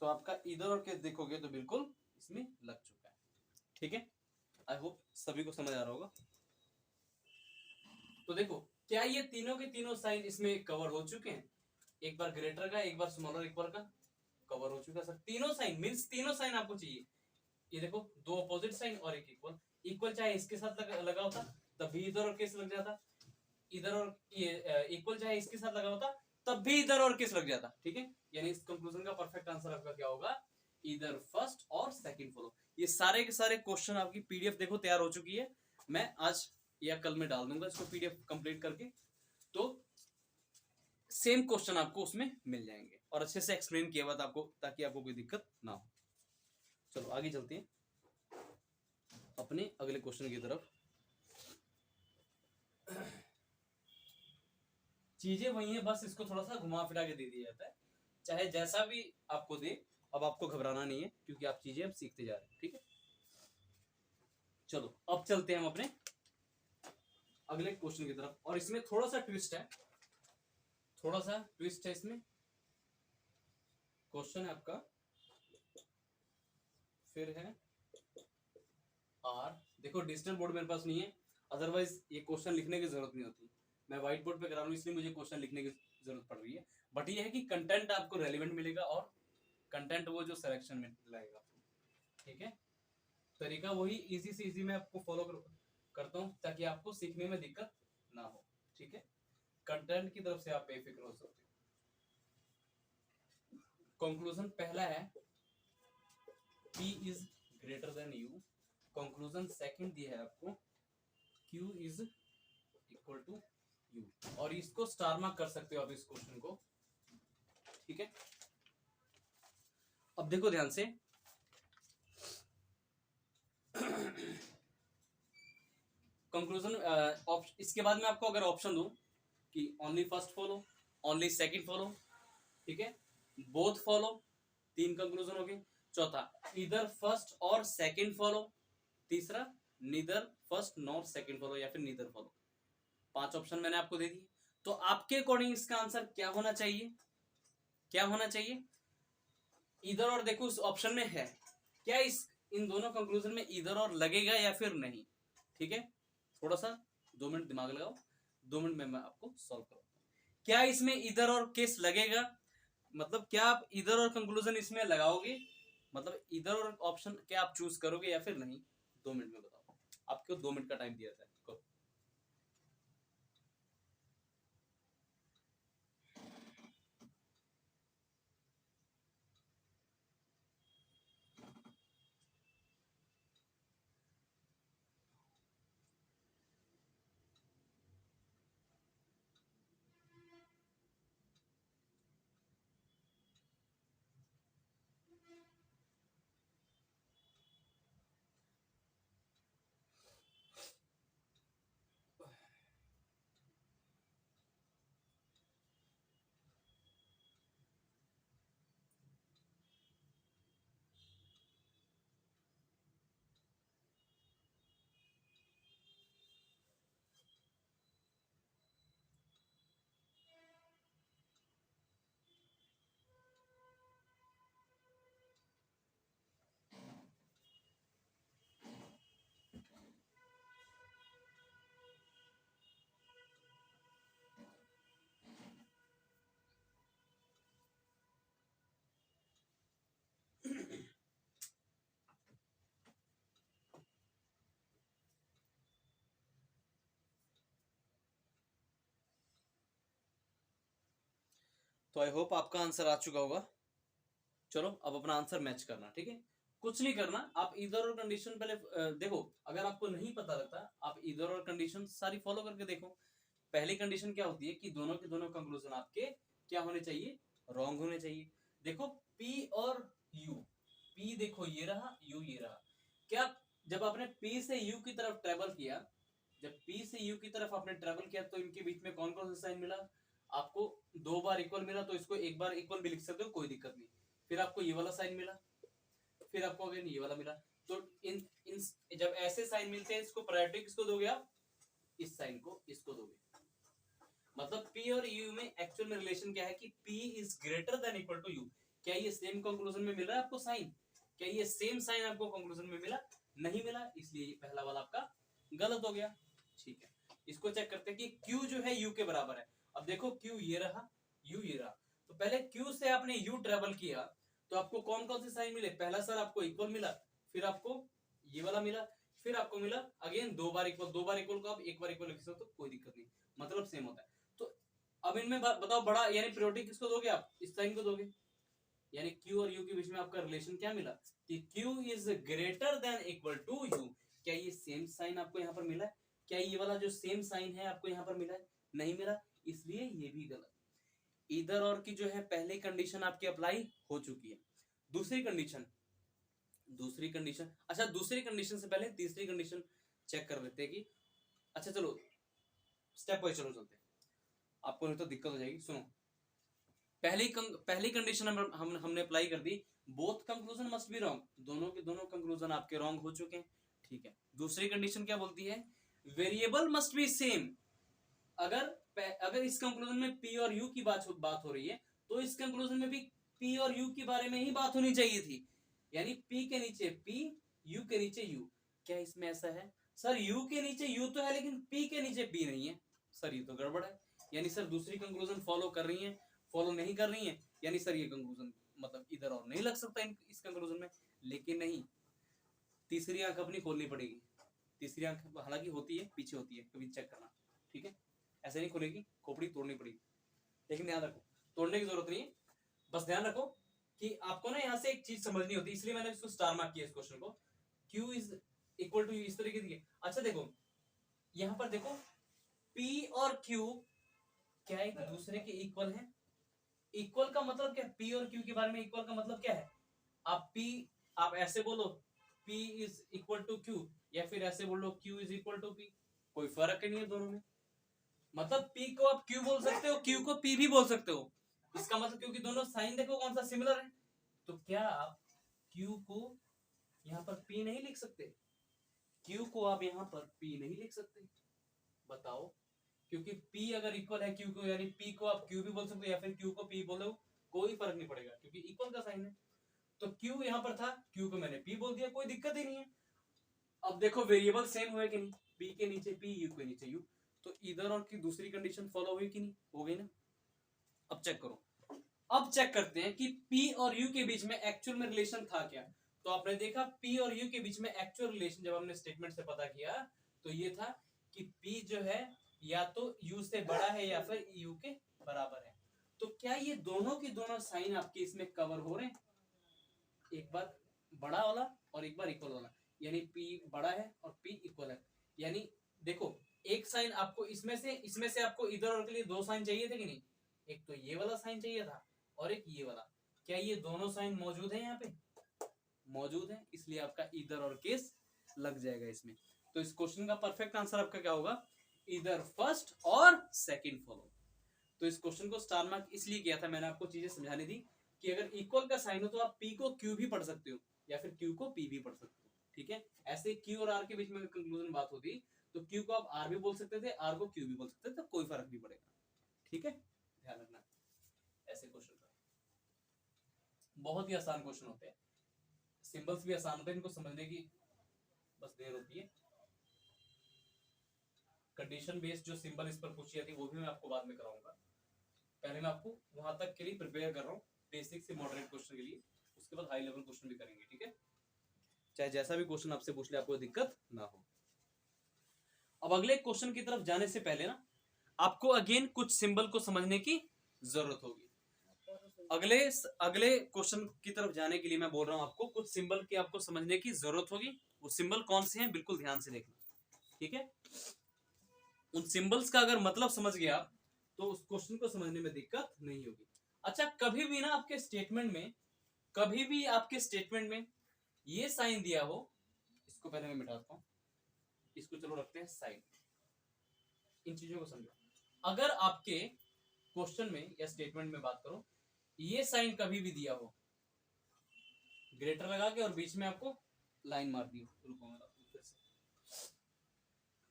तो आपका इधर और किस देखोगे तो बिल्कुल इसमें लग चुका है, ठीक है। आई होप सभी को समझ आ रहा होगा। तो देखो क्या ये तीनों के तीनों साइन इसमें कवर हो चुके हैं, एक बार ग्रेटर का एक बार स्मॉलर इक्वल का कवर हो चुका है सर। तीनों साइन मींस तीनों साइन आपको चाहिए। ये देखो दो अपोजिट साइन और एक इक्वल, इक्वल चाहे इसके साथ लगा होता तब भी इधर और किस लग जाता, इधर और ये इक्वल चाहे इसके साथ लगा होता तब भी इधर और किस लग जाता, ठीक है। यानी इस कंक्लूजन का परफेक्ट आंसर आपका क्या होगा, इधर फर्स्ट और सेकंड फॉलो। ये सारे के सारे क्वेश्चन आपकी पीडीएफ देखो तैयार हो चुकी है, मैं आज या कल में डाल दूंगा इसको पीडीएफ कंप्लीट करके, तो सेम क्वेश्चन आपको उसमें मिल जाएंगे और अच्छे से एक्सप्लेन किया हुआ आपको, ताकि आपको कोई दिक्कत ना हो। चलो आगे चलते हैं अपने अगले क्वेश्चन की तरफ। चीजें वही है, बस इसको थोड़ा सा घुमा फिरा के दे दिया जाता है, चाहे जैसा भी आपको दे। अब आपको घबराना नहीं है क्योंकि आप चीजें अब सीखते जा रहे हैं, ठीक है। चलो अब चलते हैं हम अपने अगले क्वेश्चन की तरफ, और इसमें थोड़ा सा ट्विस्ट है, थोड़ा सा ट्विस्ट है इसमें। क्वेश्चन है आपका फिर है आर, देखो डिजिटल बोर्ड मेरे पास नहीं है, अदरवाइज ये क्वेश्चन लिखने की जरूरत नहीं होती, मैं व्हाइट बोर्ड पे करा रहा हूँ इसलिए मुझे क्वेश्चन लिखने की जरूरत पड़ रही है। बट ये है कि कंटेंट आपको रेलिवेंट मिलेगा और कंटेंट वो जो सिलेक्शन में लगेगा, ठीक है। तरीका वही इजी से इजी मैं आपको फॉलो करता हूँ ताकि आपको सीखने में दिक्कत ना हो, ठीक है। कंटेंट की तरफ से आप बेफिक्र हो सकते हो। कंक्लूजन पहला है P is greater than U, conclusion second दिया है आपको Q is equal to U, और इसको स्टार मार्क कर सकते हो आप इस क्वेश्चन को, ठीक है। अब देखो ध्यान से कंक्लूजन, इसके बाद में आपको अगर ऑप्शन दूं कि only first follow, only second follow, ठीक है, बोथ फॉलो, तीन कंक्लूजन हो गए। चौथा इधर फर्स्ट और सेकंड फॉलो, तीसरा neither first nor second follow या फिर नीदर फॉलो। पांच ऑप्शन मैंने आपको दे दिए, तो आपके अकॉर्डिंग इसका आंसर क्या होना चाहिए, क्या होना चाहिए। इधर और देखो इस ऑप्शन में है क्या, इस इन दोनों कंक्लूजन में इधर और लगेगा या फिर नहीं, ठीक है। थोड़ा सा 2 मिनट दिमाग लगाओ, 2 मिनट में मैं आपको सॉल्व करूंगा। क्या इसमें इधर और केस लगेगा, मतलब क्या आप इधर और कंक्लूजन इसमें लगाओगे, मतलब इधर और ऑप्शन क्या आप चूज करोगे या फिर नहीं। 2 मिनट में बताओ, आपको 2 मिनट का टाइम दिया जाए। तो आई होप आपका आंसर आ चुका होगा। चलो अब अपना आंसर मैच करना, ठीक है। कुछ नहीं करना, आप इधर और कंडीशन पहले देखो। अगर आपको नहीं पता लगता, आप इधर और कंडीशन सारी फॉलो करके देखो। पहली कंडीशन क्या होती है कि दोनों के दोनों कंक्लूजन आपके क्या होने चाहिए, रॉन्ग होने चाहिए। देखो P और U, P देखो ये रहा, U ये रहा। क्या जब आपने P से U की तरफ ट्रेवल किया, जब P से U की तरफ आपने ट्रेवल किया तो इनके बीच में कौन कौन सा साइन मिला? आपको 2 बार इक्वल मिला, तो इसको एक बार इक्वल भी लिख सकते हो, कोई दिक्कत नहीं। फिर आपको ये वाला साइन मिला, फिर आपको अगेन ये वाला मिला। तो इन इन जब ऐसे साइन मिलते हैं, इसको प्रायोरिटी किसको दोगे आप? इस साइन को इसको दोगे। मतलब P और U में एक्चुअल में रिलेशन क्या है कि P is greater than equal to U। क्या ये सेम कंक्लूजन में मिल रहा है आपको साइन? क्या ये सेम साइन आपको कंक्लूजन में मिला? नहीं मिला, इसलिए ये पहला वाला आपका गलत हो गया। ठीक है, इसको चेक करते हैं कि Q जो है U के बराबर है। अब देखो Q ये रहा, U ये रहा। तो पहले Q से आपने U ट्रेवल किया, तो आपको कौन कौन से साइन मिले? पहला सर आपको इक्वल मिला, फिर आपको ये वाला मिला, फिर आपको मिला अगेन 2 बार इक्वल। 2 बार इक्वल को आप 1 बार इक्वल लिख सकते हो, कोई दिक्कत नहीं, मतलब सेम होता है। तो अब इनमें बताओ बड़ा यानी प्रायोरिटी किसको दोगे आप? इस साइन को दोगे। यानी Q और U के बीच में आपका रिलेशन क्या मिला कि Q is greater than equal to U। क्या ये सेम साइन आपको यहाँ पर मिला है? क्या ये वाला जो सेम साइन है आपको यहाँ पर मिला है? नहीं मिला, इसलिए ये भी गलत। इधर और की जो है पहली कंडीशन आपकी अप्लाई हो चुकी है। दूसरी कंडीशन अच्छा, दूसरी कंडीशन से पहले तीसरी कंडीशन चेक कर लेते हैं कि अच्छा चलो स्टेप वाइज चलो चलते हैं, आपको नहीं तो दिक्कत हो जाएगी। सुनो, पहली कंडीशन हमने अप्लाई कर दी, both conclusion must be wrong. दोनों के दोनों कंक्लूजन आपके रॉन्ग हो चुके हैं, ठीक है। दूसरी कंडीशन क्या बोलती है? Variable must be same. अगर इस कंक्लूजन में P और U की बात हो रही है, तो इस कंक्लूजन में भी P और U के बारे में ही बात होनी चाहिए थी। यानी P के नीचे P, U के नीचे U। क्या इसमें ऐसा है? सर U के नीचे U तो है, लेकिन P के नीचे P नहीं है। सर ये तो गड़बड़ है। यानी सर दूसरी कंक्लूजन फॉलो कर रही है, फॉलो नहीं कर रही है, यानी सर ये कंक्लूजन मतलब इधर और नहीं लग सकता इस कंक्लूजन में। लेकिन नहीं, तीसरी आंख अपनी खोलनी पड़ेगी। तीसरी आंख हालांकि होती है, पीछे होती है, कभी चेक करना, ठीक है। ऐसे नहीं खुलेगी, खोपड़ी तोड़नी पड़ेगी। लेकिन ध्यान रखो, तोड़ने की जरूरत नहीं है, बस ध्यान रखो कि आपको ना यहाँ से एक चीज समझनी होती है, इसलिए मैंने इसको स्टार मार्क किया इस क्वेश्चन को। Q इज इक्वल टू इस तरीके की। अच्छा देखो, यहाँ पर देखो P और Q क्या एक दूसरे के इक्वल है? इक्वल का मतलब क्या? P और Q के बारे में इक्वल का मतलब क्या है? आप ऐसे बोलो P is equal to Q, या फिर ऐसे बोलो Q is equal to P, कोई फर्क नहीं है दोनों में। मतलब P को आप Q बोल सकते हो, Q को P भी बोल सकते हो। इसका मतलब क्योंकि दोनों साइन देखो कौन सा सिमिलर है, तो क्या आप Q को यहाँ पर P नहीं लिख सकते? Q को आप यहाँ पर P नहीं लिख सकते? बताओ, क्योंकि P अगर इक्वल है Q को, यानी P को आप Q भी बोल सकते हो या फिर Q को P बोलो, कोई फर्क नहीं पड़ेगा क्योंकि इक्वल का साइन है। तो Q यहाँ पर था, Q को मैंने P बोल दिया, कोई दिक्कत ही नहीं है। अब देखो वेरिएबल सेम हुए कि नहीं? P के नीचे P, U के नीचे U, तो इधर और की दूसरी कंडीशन फॉलो हुई कि नहीं? हो गई ना। अब चेक करो, अब चेक करते हैं कि P और U के बीच में एक्चुअल में रिलेशन था क्या। तो आपने देखा P और U के बीच में एक्चुअल रिलेशन जब हमने स्टेटमेंट से पता किया, तो ये था कि P जो है या तो U से बड़ा है या फिर U के बराबर है। तो क्या ये दोनों के दोनों साइन आपके इसमें कवर हो रहे हैं? एक बार बड़ा वाला और एक बार इक्वल वाला, यानी P बड़ा है और P इक्वल है। यानी देखो, एक साइन आपको इसमें से आपको इधर और के लिए 2 साइन चाहिए थे कि नहीं? एक तो ये वाला साइन चाहिए था और एक ये वाला। क्या ये दोनों साइन मौजूद है? यहाँ पे मौजूद है, इसलिए आपका इधर और केस लग जाएगा इसमें। तो इस क्वेश्चन का परफेक्ट आंसर आपका क्या होगा? इधर फर्स्ट और सेकंड फॉलो। तो इस क्वेश्चन को स्टार मार्क इसलिए किया था, मैंने आपको चीजें समझानी थी कि अगर इक्वल का साइन हो तो आप P को Q भी पढ़ सकते हो या फिर Q को P भी पढ़ सकते हो, ठीक है। ऐसे Q और R के बीच में कंक्लूजन बात होती तो Q को आप R भी बोल सकते थे, R को Q भी बोल सकते थे, कोई फर्क नहीं पड़ेगा, ठीक है। ध्यान रखना, ऐसे क्वेश्चन का बहुत ही आसान क्वेश्चन होते हैं, सिंबल्स भी आसान होते हैं, इनको समझने की बस देर होती है। कंडीशन बेस्ड जो सिंबल इस पर पूछी जाती है वो भी मैं आपको बाद में कराऊंगा। पहले मैं आपको वहां तक के लिए प्रिपेयर कर रहा हूँ, बेसिक से मॉडरेट क्वेश्चन के लिए, उसके बाद हाई लेवल क्वेश्चन भी करेंगे, ठीक है। चाहे जैसा भी क्वेश्चन आपसे पूछ ले, आपको दिक्कत ना हो। अब अगले क्वेश्चन की तरफ जाने से पहले ना आपको अगेन कुछ सिंबल को समझने की जरूरत होगी। अगले अगले क्वेश्चन की तरफ जाने के लिए मैं बोल रहा हूं आपको कुछ सिंबल की आपको समझने की जरूरत होगी। वो सिंबल कौन से हैं बिल्कुल ध्यान से देखना, ठीक है। उन सिंबल्स का अगर मतलब समझ गए आप तो उस क्वेश्चन को समझने में दिक्कत नहीं होगी। अच्छा, कभी भी ना आपके स्टेटमेंट में, कभी भी आपके स्टेटमेंट में ये साइन दिया हो, इसको पहले मैं मिटाता हूं, इसको चलो रखते हैं साइन। इन चीजों को समझो। अगर आपके क्वेश्चन में या स्टेटमेंट में बात करो, ये साइन कभी भी दिया हो, ग्रेटर लगा के और बीच में आपको लाइन मार दी हो, रुको मैं फिर से,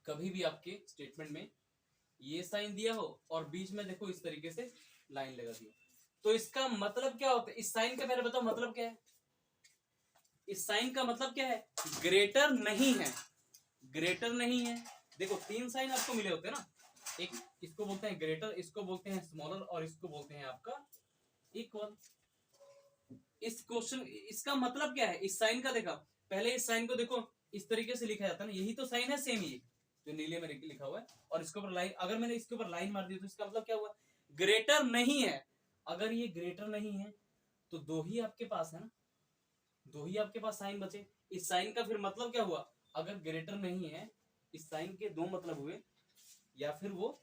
कभी भी आपके स्टेटमेंट में ये साइन दिया हो और बीच में देखो इस तरीके से लाइन लगा दी हो, तो इसका मतलब क्या होता है? इस साइन का पहले बताओ मतलब क्या है? इस साइन का मतलब क्या है? ग्रेटर नहीं है, ग्रेटर नहीं है। देखो तीन साइन आपको मिले होते हैं ना, एक इसको बोलते हैं ग्रेटर, इसको बोलते हैं स्मॉलर और इसको बोलते हैं आपका इक्वल। इस क्वेश्चन इसका मतलब क्या है? इस साइन का देखा, पहले इस साइन को देखो इस तरीके से लिखा जाता है ना, यही तो साइन है, सेम ये जो नीले में लिखा हुआ है, और इसके ऊपर लाइन, अगर मैंने इसके ऊपर लाइन मार दी तो इसका मतलब क्या हुआ? ग्रेटर नहीं है। अगर ये ग्रेटर नहीं है तो दो ही आपके पास है ना, दो ही आपके पास साइन बचे। इस साइन का फिर मतलब क्या हुआ? अगर ग्रेटर नहीं है, इस साइन के दो मतलब हुए, या फिर वो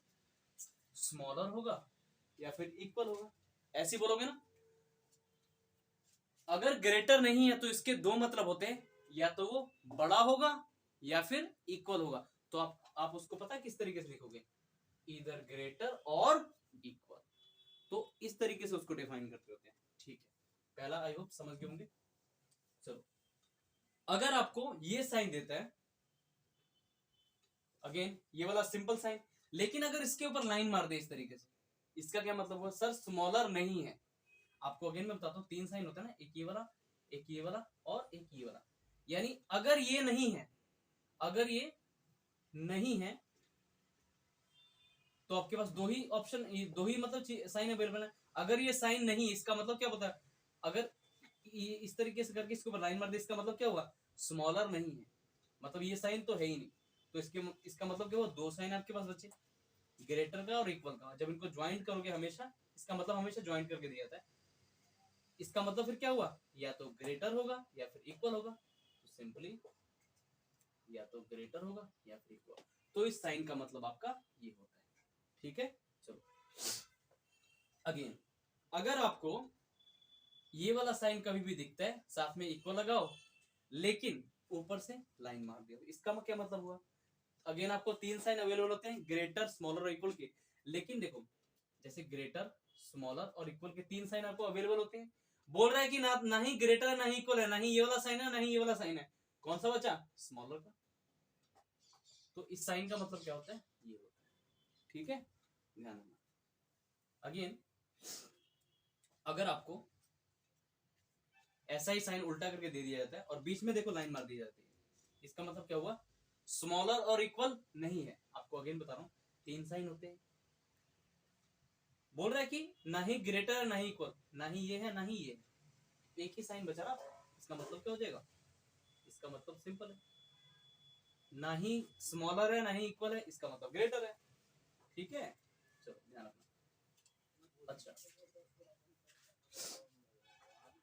स्मॉलर होगा या फिर इक्वल होगा, ऐसे बोलोगे ना। अगर ग्रेटर नहीं है तो इसके दो मतलब होते हैं, या तो वो बड़ा होगा या फिर इक्वल होगा। तो आप उसको पता है किस तरीके से लिखोगे? इधर ग्रेटर और इक्वल। तो इस तरीके से उसको डिफाइन करते होते हैं, ठीक है। पहला आई होप समझ गए होंगे। चलो, अगर आपको ये साइन देता है, अगेन ये वाला सिंपल साइन, लेकिन अगर इसके ऊपर लाइन मार दे इस तरीके से, इसका क्या मतलब हुआ? सर स्मॉलर नहीं है। आपको अगेन मैं बताता हूँ, तीन साइन होता है ना, एक ये वाला, एक ये वाला और एक ये वाला। यानी अगर ये नहीं है, अगर ये नहीं है तो आपके पास दो ही ऑप्शन, दो ही मतलब साइन अवेलेबल है। अगर ये साइन नहीं, इसका मतलब क्या होता है? अगर ये इस तरीके से करके इसके ऊपर लाइन मार दे, इसका मतलब क्या हुआ? स्मॉलर नहीं है, मतलब ये साइन तो है ही नहीं। तो इसका मतलब क्या हुआ? दो साइन आपके पास बचे, ग्रेटर का और इक्वल का। जब इनको ज्वाइंट करोगे हमेशा, इसका मतलब हमेशा ज्वाइंट करके दिया जाता है। इसका मतलब फिर क्या हुआ? या तो ग्रेटर होगा या फिर इक्वल होगा। तो सिंपली या तो ग्रेटर होगा या फिर इक्वल। तो इस साइन का मतलब आपका ये होता है, ठीक है। चलो अगेन, अगर आपको ये वाला साइन कभी भी दिखता है, साथ में इक्वल लगाओ लेकिन ऊपर से लाइन मार दिया, इसका क्या मतलब हुआ? अगेन आपको तीन साइन अवेलेबल होते हैं, ग्रेटर स्मॉलर और इक्वल के। लेकिन देखो, जैसे ग्रेटर स्मॉलर और इक्वल के तीन साइन आपको अवेलेबल होते हैं, बोल रहा है कि ना ही ग्रेटर है ना ही इक्वल है, ना ही ये वाला साइन है ना ही ये वाला साइन है, कौन सा बचा? स्मॉलर का। तो इस साइन का मतलब क्या होता है? ये होता है, ठीक है, ध्यान रखना। अगेन, अगर आपको ऐसा ही साइन उल्टा करके दे दिया जाता है और बीच में देखो लाइन मार दी जाती है, इसका मतलब क्या हुआ? स्मॉलर और इक्वल नहीं है। आपको अगेन बता रहा हूं, तीन साइन होते हैं, बोल रहा है कि ना ही ग्रेटर है ना ही इक्वल, ना ही ये है ना ही ये, एक ही साइन बचा रहा। इसका मतलब क्या हो जाएगा? इसका मतलब सिंपल है, ना ही स्मॉलर है ना ही इक्वल है, इसका मतलब ग्रेटर है, ठीक है। चलो ध्यान रखना। अच्छा,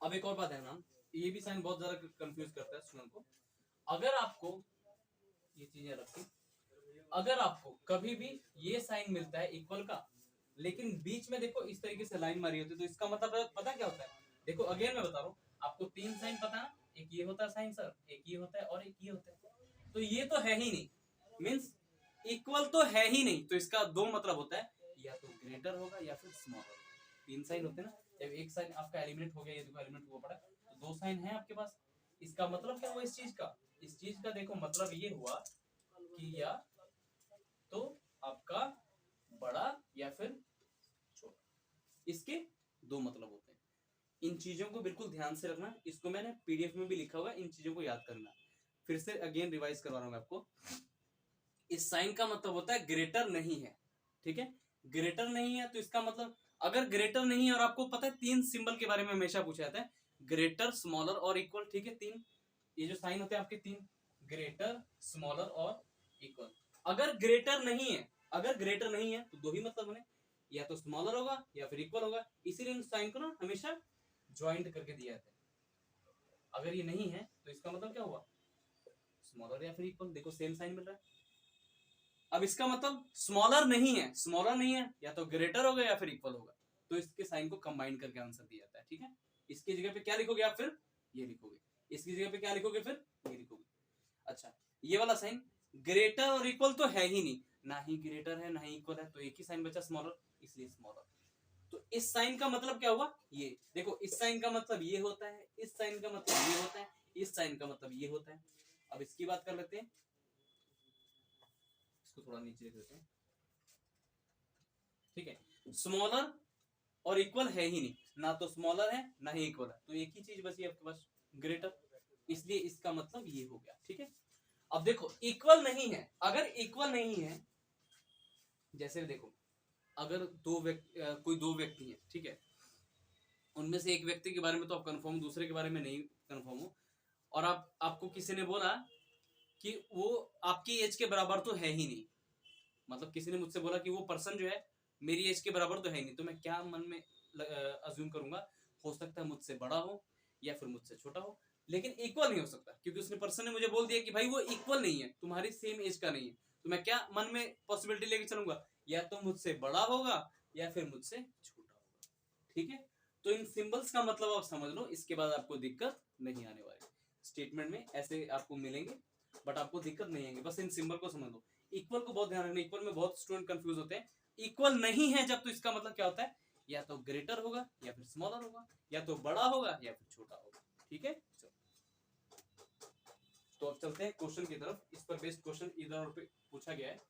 अब एक और बात है ना, ये भी साइन बहुत ज्यादा कंफ्यूज करता है स्टूडेंट को। अगर आपको ये चीजें रखी, अगर आपको कभी भी ये साइन मिलता है इक्वल का, लेकिन बीच में देखो इस तरीके से लाइन मारी होती है, तो इसका मतलब पता क्या होता है? देखो अगेन मैं बता रहा हूँ, आपको तीन साइन पता है, एक ये होता है साइन सर, एक ये होता है और एक ये होता है। तो ये तो है ही नहीं, मीन्स इक्वल तो है ही नहीं, तो इसका दो मतलब होता है, या तो ग्रेटर होगा या फिर स्मॉलर। तीन साइन होते हैं ना, जब एक साइन आपका एलिमिनेट हो गया, ये देखो एलिमिनेट हुआ पड़ा, तो दो साइन है आपके पास। इसका मतलब क्या हुआ इस चीज का? इस चीज का देखो मतलब ये हुआ कि या तो आपका बड़ा या फिर छोटा, इसके दो मतलब होते हैं। इन चीजों को बिल्कुल ध्यान से रखना, इसको मैंने पीडीएफ में भी लिखा हुआ है, इन चीजों को याद करना। फिर से अगेन रिवाइज करवा रहा हूं मैं आपको। इस साइन का मतलब होता है ग्रेटर नहीं है, ठीक है। ग्रेटर नहीं है तो इसका मतलब, अगर ग्रेटर नहीं है और आपको पता है तीन सिंबल के बारे में हमेशा पूछा जाता है, ग्रेटर स्मॉलर और इक्वल, ठीक है। तीन ये जो साइन होते हैं आपके तीन, ग्रेटर स्मॉलर और इक्वल। अगर ग्रेटर नहीं है, अगर ग्रेटर नहीं है तो दो ही मतलब बने, या तो स्मॉलर होगा या फिर इक्वल होगा, इसीलिए इन साइन को ना हमेशा ज्वाइंट करके दिया जाता है। अगर ये नहीं है तो इसका मतलब क्या हुआ, स्मॉलर या फिर इक्वल। देखो सेम साइन मिल रहा है। अब इसका मतलब स्मॉलर नहीं है, स्मॉलर नहीं है, या तो ग्रेटर होगा या फिर इक्वल होगा, तो इसके साइन को कंबाइन करके आंसर दिया जाता है। ठीक है, इसकी जगह पे क्या लिखोगे आप, फिर ये लिखोगे, इसकी जगह पे क्या लिखोगे, फिर ये लिखोगे। अच्छा, ये वाला साइन ग्रेटर और इक्वल तो है ही नहीं, ना ही ग्रेटर है ना ही इक्वल है, तो एक ही साइन बचा स्मॉलर, इसलिए स्मॉलर। तो इस साइन का मतलब क्या हुआ, ये देखो, इस साइन का मतलब ये होता है, इस साइन का मतलब ये होता है, इस साइन का मतलब ये होता है। अब इसकी बात कर लेते हैं, इसको थोड़ा नीचे लिख देते हैं। ठीक है, स्मॉलर और इक्वल है ही नहीं, ना तो स्मॉलर है ना ही इक्वल है, तो एक ही चीज बची आपके पास, ग्रेटर, इसलिए इसका मतलब ये हो गया। ठीक है, अब देखो इक्वल नहीं है, अगर इक्वल नहीं है, जैसे देखो अगर कोई दो व्यक्ति है, ठीक है, उनमें से एक व्यक्ति के बारे में तो आप कंफर्म, दूसरे के बारे में नहीं कंफर्म हो, और आपको किसी ने बोला कि वो आपकी एज के बराबर तो है ही नहीं, मतलब किसी ने मुझसे बोला कि वो पर्सन जो है मेरी एज के बराबर तो है ही नहीं, तो मैं क्या मन में अज्यूम करूंगा, हो सकता है मुझसे बड़ा हो या फिर मुझसे छोटा हो, लेकिन इक्वल नहीं हो सकता, क्योंकि उसने पर्सन ने मुझे बोल दिया कि भाई वो इक्वल नहीं है, तुम्हारी सेम एज का नहीं है, तो मैं क्या मन में पॉसिबिलिटी लेके चलूंगा, या तो मुझसे बड़ा होगा या फिर मुझसे छोटा होगा। ठीक है, तो इन सिंबल्स का मतलब आप समझ लो, इसके बाद आपको दिक्कत नहीं आने वाली। स्टेटमेंट में ऐसे आपको मिलेंगे बट आपको दिक्कत नहीं आएंगे, बस इन सिंबल को समझ लो। इक्वल को बहुत ध्यान रखना, इक्वल में बहुत स्टूडेंट कंफ्यूज होते हैं। इक्वल नहीं है जब, तो इसका मतलब क्या होता है, या तो ग्रेटर होगा या फिर स्मॉलर होगा, या तो बड़ा होगा या फिर छोटा होगा। ठीक है, चलो तो अब चलते हैं क्वेश्चन की तरफ। इस पर बेस्ड क्वेश्चन इधर और पे पूछा गया है।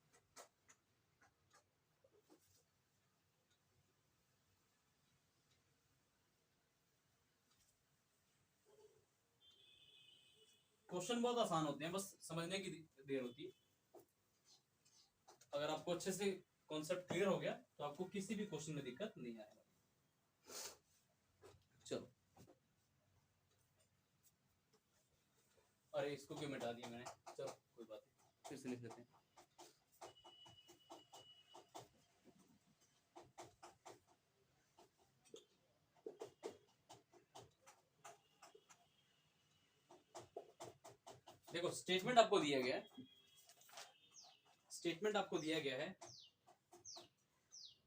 क्वेश्चन बहुत आसान होते हैं, बस समझने की देर होती है। अगर आपको अच्छे से कॉन्सेप्ट क्लियर हो गया तो आपको किसी भी क्वेश्चन में दिक्कत नहीं आएगा। चलो, अरे इसको क्यों मिटा दिया मैंने, चलो कोई बात नहीं, फिर से लिख लेते हैं। देखो स्टेटमेंट आपको दिया गया है, स्टेटमेंट आपको दिया गया है।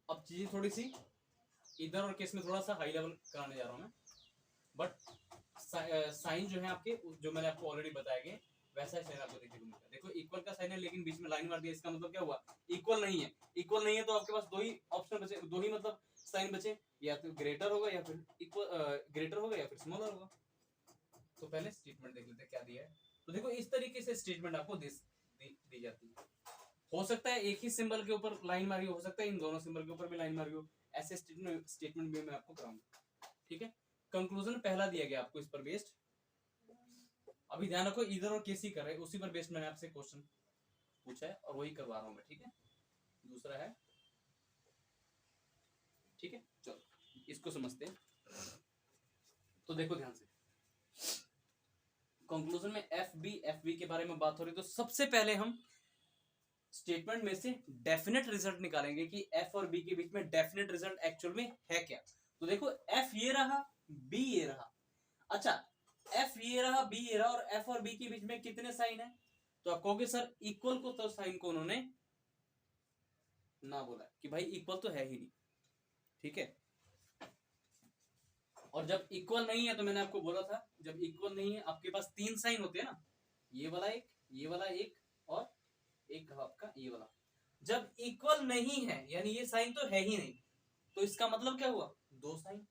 अब चीजें थोड़ी सी इधर और केस में थोड़ा सा हाई लेवल कराने जा रहा हूं मैं, बट साइन जो है आपके, जो मैंने आपको ऑलरेडी बताया गया वैसा साइन आपको देखने को मिलता है। देखो इक्वल का साइन है लेकिन बीच में लाइन मार दिया, इसका मतलब क्या हुआ, इक्वल नहीं है। इक्वल नहीं है तो आपके पास दो ही ऑप्शन बचे, दो ही मतलब साइन बचे, या तो ग्रेटर होगा या फिर इक्वल, ग्रेटर होगा या फिर स्मॉलर होगा। तो पहले स्टेटमेंट देख लेते हैं क्या दिया है। तो देखो इस तरीके से स्टेटमेंट आपको दी जाती है। हो सकता है एक ही सिंबल के ऊपर लाइन मारी हो सकता है इन दोनों सिंबल के ऊपर भी लाइन मारी हो, ऐसे स्टेटमेंट भी मैं आपको कराऊंगा। ठीक है, कंक्लूजन पहला दिया गया आपको इस पर बेस्ड। अभी ध्यान रखो इधर और केसी कर रहे हैं, उसी पर बेस्ड मैंने आपसे क्वेश्चन पूछा है और वही करवा रहा हूं मैं। ठीक है, दूसरा है, ठीक है, चलो इसको समझते हैं। तो देखो ध्यान से, कंक्लूजन में एफ बी के बारे में बात हो रही है, तो सबसे पहले हम स्टेटमेंट में से डेफिनेट रिजल्ट निकालेंगे कि एफ और बी के बीच में डेफिनेट रिजल्ट एक्चुअल में है क्या। तो देखो एफ ये रहा, बी ये रहा। अच्छा, एफ ये रहा, बी ये रहा, और एफ और बी के बीच में कितने साइन है, तो आप कहोगे सर इक्वल को तो साइन को उन्होंने ना बोला कि भाई इक्वल तो है ही नहीं। ठीक है, और जब इक्वल नहीं है तो मैंने आपको बोला था, जब इक्वल नहीं है आपके पास तीन साइन होते हैं ना, ये वाला एक, ये वाला एक, और एक आपका ये वाला। जब इक्वल नहीं है यानी ये साइन तो है ही नहीं, तो इसका मतलब क्या हुआ, दो साइन,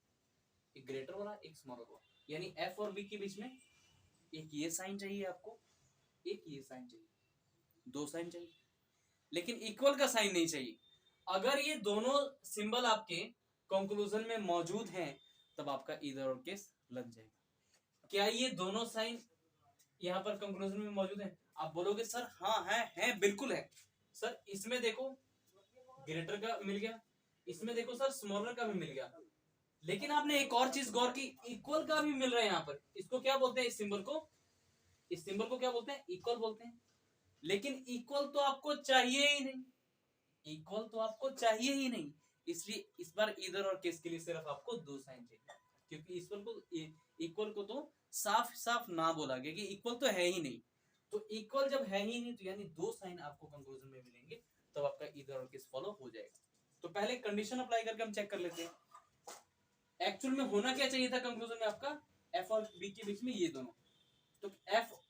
एक ग्रेटर वाला एक स्मॉलर वाला, यानी एफ और बी के बीच में एक ये साइन चाहिए आपको, एक ये साइन चाहिए, दो साइन चाहिए, लेकिन इक्वल का साइन नहीं चाहिए। अगर ये दोनों सिंबल आपके कंक्लूजन में मौजूद हैं तब आपका इधर और केस लग जाएगा। क्या ये दोनों साइन यहाँ पर कंक्लूजन में मौजूद है, आप बोलोगे सर हाँ है बिल्कुल है। सर इसमें देखो ग्रेटर का मिल गया, इसमें देखो सर स्मॉलर का भी मिल गया, लेकिन आपने एक और चीज गौर की, इक्वल का भी मिल रहा है यहाँ पर। इसको क्या बोलते हैं, इस सिंबल को, इस सिंबल को क्या बोलते हैं, इक्वल बोलते हैं। लेकिन इक्वल तो आपको चाहिए ही नहीं, इक्वल तो आपको चाहिए ही नहीं, इसलिए इस बार इधर और केस के लिए सिर्फ आपको 2 साइन चाहिए, क्योंकि इक्वल को तो साफ साफ ना बोला गया कि इक्वल तो है ही नहीं। तो इक्वल जब है ही नहीं तो यानी 2 साइन आपको कंक्लूजन में मिलेंगे, तब आपका इधर और केस फॉलो हो जाएगा। तो पहले कंडीशन अप्लाई करके हम चेक कर लेते हैं एक्चुअल में होना क्या चाहिए था कंक्लूजन में आपका, एफ और बी के बीच में ये दोनों। तो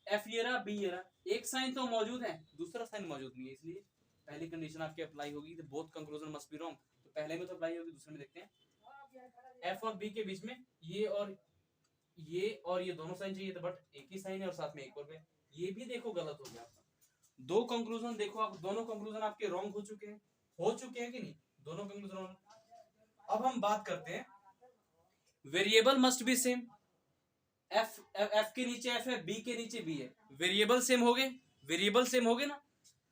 एफ ये रहा, बी ये रहा, एक साइन तो मौजूद है, दूसरा साइन मौजूद नहीं है, इसलिए पहली कंडीशन आपकी अप्लाई होगी, तो both conclusion must be wrong. तो पहले में तो अप्लाई होगी, दूसरे में देखते हैं एफ और बी के बीच में ये दोनों साइन चाहिए था, बट एक ही साइन है और साथ में एक और है, ये भी देखो गलत हो गया आपका। दो कंक्लूजन देखो आप, दोनों कंक्लूजन आपके रॉन्ग हो चुके हैं कि नहीं, दोनों कंक्लूजन रॉन्ग। अब हम बात करते हैं variable must be same, F के नीचे एफ है, बी के नीचे बी है, वेरिएबल सेम हो गए, ना,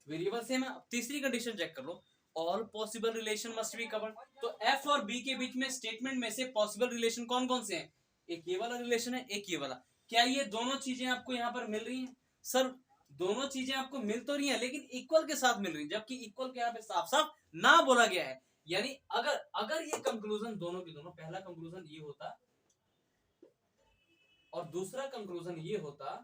वेरिएबल सेम है। अब तीसरी कंडीशन चेक कर लो, all possible relation must be covered. तो एफ और बी के बीच में स्टेटमेंट में से पॉसिबल रिलेशन कौन कौन से हैं, एक ये वाला रिलेशन है, एक ये वाला। क्या ये दोनों चीजें आपको यहाँ पर मिल रही हैं? सर दोनों चीजें आपको मिल तो रही हैं, लेकिन इक्वल के साथ मिल रही हैं, जबकि इक्वल के यहाँ पे साफ साफ ना बोला गया है। यानी अगर ये कंक्लूजन दोनों के दोनों, पहला कंक्लूजन ये होता और दूसरा कंक्लूजन ये होता,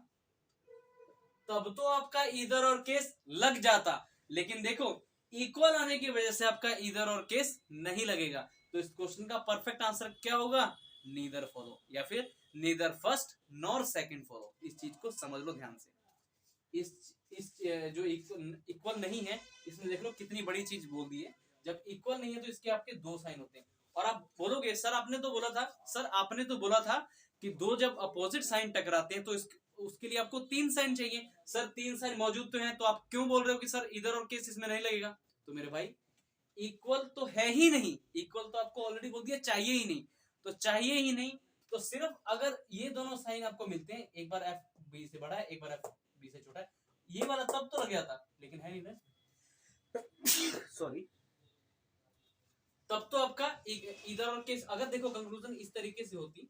तब तो आपका इधर और केस लग जाता। लेकिन देखो इक्वल आने की वजह से आपका इधर और केस नहीं लगेगा। तो इस क्वेश्चन का परफेक्ट आंसर क्या होगा, नीदर फॉलो, या फिर neither first nor second follow. इस चीज को समझ लो ध्यान से। इस जो इक्वल नहीं है, इसमें देख लो कितनी बड़ी चीज बोल दी है। जब इक्वल नहीं है तो इसके आपके 2 साइन होते हैं। और आप बोलोगे सर आपने तो बोला था कि 2 जब अपोजिट साइन टकराते हैं तो उसके लिए आपको 3 साइन चाहिए। सर 3 साइन मौजूद तो हैं, तो आप क्यों बोल रहे हो कि सर इधर और केस इसमें नहीं लगेगा? तो मेरे भाई इक्वल तो है ही नहीं, इक्वल तो आपको ऑलरेडी बोल दिया चाहिए ही नहीं। तो चाहिए ही नहीं, तो सिर्फ अगर ये दोनों साइन आपको मिलते हैं, एक बार एफ बी से बड़ा है, एक बार एफ बी से छोटा है, ये वाला तब तो लग जाता, लेकिन है नहीं ना सॉरी। तब तो आपका इधर और केस, अगर देखो कंक्लूजन इस तरीके से होती,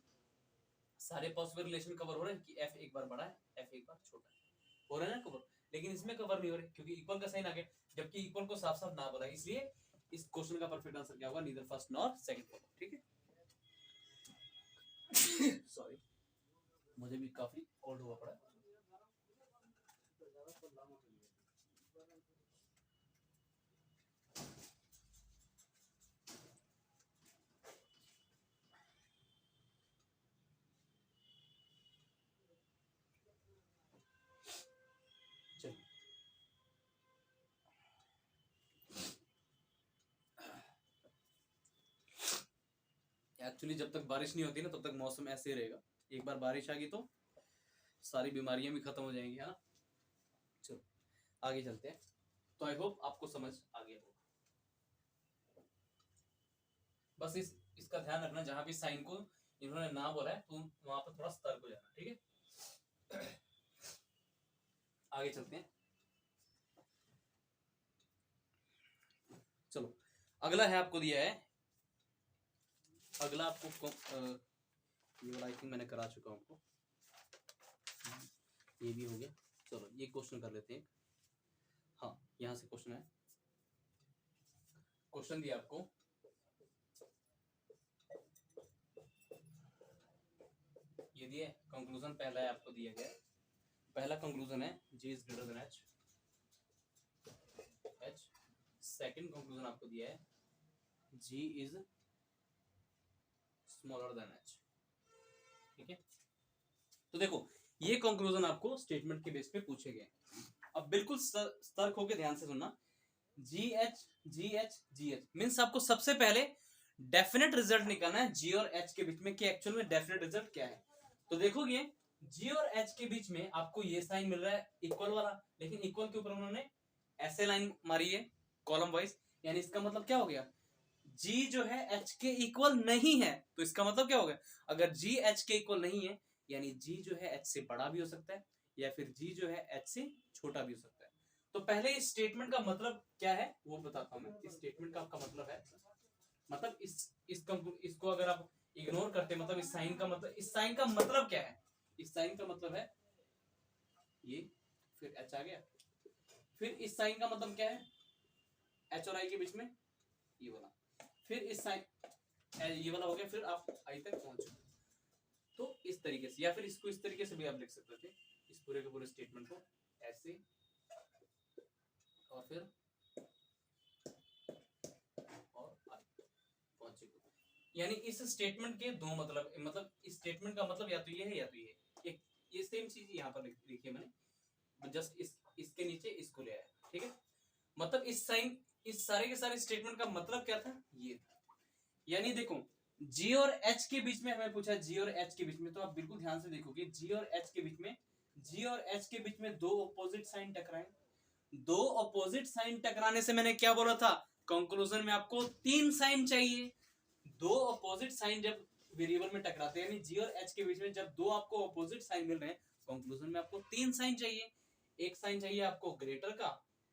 सारे पॉसिबल रिलेशन कवर हो रहे हैं कि एफ एक बार बड़ा है, एफ एक बार छोटा है, हो रहे हैं ना कवर, लेकिन इसमें कवर नहीं हो रहे क्योंकि इक्वल का साइन आ गया, जबकि इक्वल को साफ साफ ना बोला। इसलिए इस क्वेश्चन का परफेक्ट आंसर क्या होगा, neither first nor second follow. ठीक है सॉरी, मुझे भी काफी कोल्ड हुआ पड़ा। एक्चुअली जब तक बारिश नहीं होती ना तब तक मौसम ऐसे ही रहेगा, एक बार बारिश आ गई तो सारी बीमारियां भी खत्म हो जाएंगी, है ना। चलो आगे चलते हैं। तो आई होप आपको समझ आ गया होगा। बस इसका ध्यान रखना, जहां भी साइन को इन्होंने ना बोला है तो वहां पर थोड़ा सतर्क हो जाना, ठीक है। आगे चलते हैं। चलो अगला है, आपको दिया है, अगला आपको ये वाला आई थिंक मैंने करा चुका हूं आपको, ये भी हो गया। चलो ये क्वेश्चन कर लेते हैं। हाँ यहां से क्वेश्चन है, क्वेश्चन दिया आपको, ये दिया कंक्लूजन पहला है आपको दिया गया, पहला कंक्लूजन है G is greater then H। Second conclusion आपको दिया है G is smaller then H। ठीक है, तो देखो ये कंक्लूजन आपको स्टेटमेंट के बेस पे पूछे गए। अब बिल्कुल सतर्क होकर ध्यान से सुनना, GH मींस आपको सबसे पहले डेफिनेट रिजल्ट निकालना है G और H के बीच में कि एक्चुअल में डेफिनेट रिजल्ट क्या है। तो देखोगे G और H के बीच में आपको ये साइन मिल रहा है इक्वल वाला, लेकिन इक्वल के ऊपर उन्होंने ऐसे लाइन मारी है कॉलम वाइज, यानी इसका मतलब क्या हो गया, G जो है H के इक्वल नहीं है। तो इसका मतलब क्या हो गया, अगर G H के इक्वल नहीं है यानी G जो है H से बड़ा भी हो सकता है या फिर G जो है H से छोटा भी हो सकता है। तो पहले इस स्टेटमेंट का मतलब क्या है वो बताता हूं मैं। इस स्टेटमेंट का आपका मतलब है, मतलब इसको अगर आप इग्नोर करते, मतलब इस साइन का मतलब, इस साइन का मतलब क्या है, इस साइन का मतलब है ये, फिर H आ गया, फिर इस साइन का मतलब क्या है, H और I के बीच में ये वाला, फिर इस साइन ये वाला हो गया, फिर आप आई तक पहुंचो। तो इस तरीके से, या फिर इसको इस तरीके से भी आप लिख सकते थे, इस पूरे के पूरे स्टेटमेंट को ऐसे, और फिर और आई पहुंचे। यानी इस स्टेटमेंट के दो मतलब इस स्टेटमेंट का मतलब या तो ये है या तो ये है। एक ये सेम चीज यहाँ पर लिखी है मैंने, जस्ट इसके नीचे इसको ले आया, ठीक है। मतलब इस सारे के सारे स्टेटमेंट का मतलब क्या था, ये था। यानी देखो जी और एच के बीच में हमें पूछा, जी और एच के बीच में, तो आप बिल्कुल ध्यान से देखोगे जी और एच के बीच में, जी और एच के बीच में दो ऑपोजिट साइन टकराए। दो ऑपोजिट साइन टकराने से मैंने क्या बोला था, कंक्लूजन में आपको तीन साइन चाहिए। दो ऑपोजिट साइन जब वेरिएबल में टकराते हैं, यानी जी और एच के बीच में जब दो आपको ऑपोजिट साइन मिल रहे हैं, कंक्लूजन में आपको तीन साइन चाहिए। एक साइन चाहिए आपको ग्रेटर का,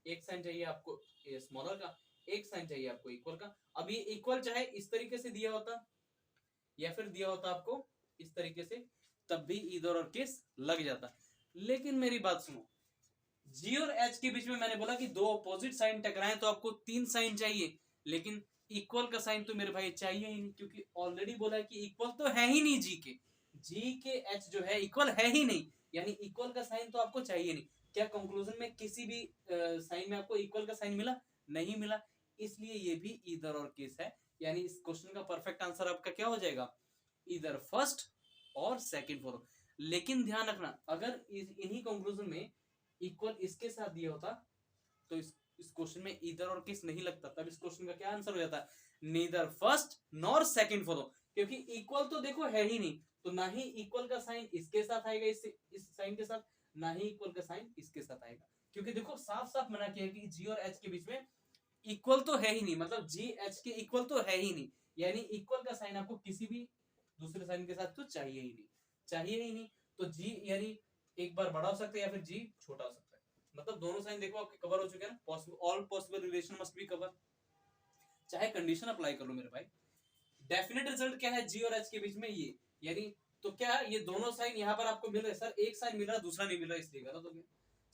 एक साइन चाहिए आपको स्मॉलर का, एक साइन चाहिए आपको इक्वल का। अब ये इक्वल चाहे इस तरीके से दिया होता या फिर दिया होता आपको इस तरीके से, तब भी इधर और केस लग जाता। लेकिन मेरी बात सुनो, जी और एच के बीच में मैंने बोला कि दो ऑपोजिट साइन टकराए तो आपको तीन साइन चाहिए, लेकिन इक्वल का साइन तो मेरे भाई चाहिए ही नहीं, क्योंकि ऑलरेडी बोला है कि इक्वल तो है ही नहीं जी के एच जो है इक्वल है ही नहीं, यानी इक्वल का साइन तो आपको चाहिए नहीं। क्या कंक्लूजन में किसी भी साइन में आपको इक्वल का साइन मिला, नहीं मिला, इसलिए ये भी इधर और केस है। यानी इस क्वेश्चन का परफेक्ट आंसर आपका क्या हो जाएगा, इधर फर्स्ट और सेकंड फॉलो। लेकिन ध्यान रखना, अगर इन्हीं कंक्लूजन में इक्वल इसके साथ दिया होता तो इस क्वेश्चन में इधर और किस नहीं लगता, तब इस क्वेश्चन का क्या आंसर हो जाता, neither first nor second follow. क्योंकि इक्वल तो देखो है ही नहीं, तो ना ही इक्वल का साइन इसके साथ आएगा, इस साइन के साथ, ना ही इक्वल का साइन इसके साथ आएगा। क्योंकि देखो साफ साफ मना किया कि जी और एच के बीच में इक्वल तो है ही नहीं, मतलब जी एच के इक्वल तो है ही नहीं, यानी इक्वल का साइन आपको किसी भी दूसरे साइन के साथ तो चाहिए ही नहीं, चाहिए ही नहीं। तो जी यानी एक बार बड़ा हो सकता है या फिर जी छोटा हो सकता है, मतलब दोनों साइन देखो आपके कवर हो चुके हैं ना, all possible relation must B cover. चाहे कंडीशन अप्लाई कर लो मेरे भाई, डेफिनेट रिजल्ट क्या है जी और एच के बीच में ये, यानी तो क्या ये दोनों साइन यहाँ पर आपको मिल रहे हैं, सर एक साइन मिल रहा दूसरा नहीं मिल रहा इसलिए गलत हो गया,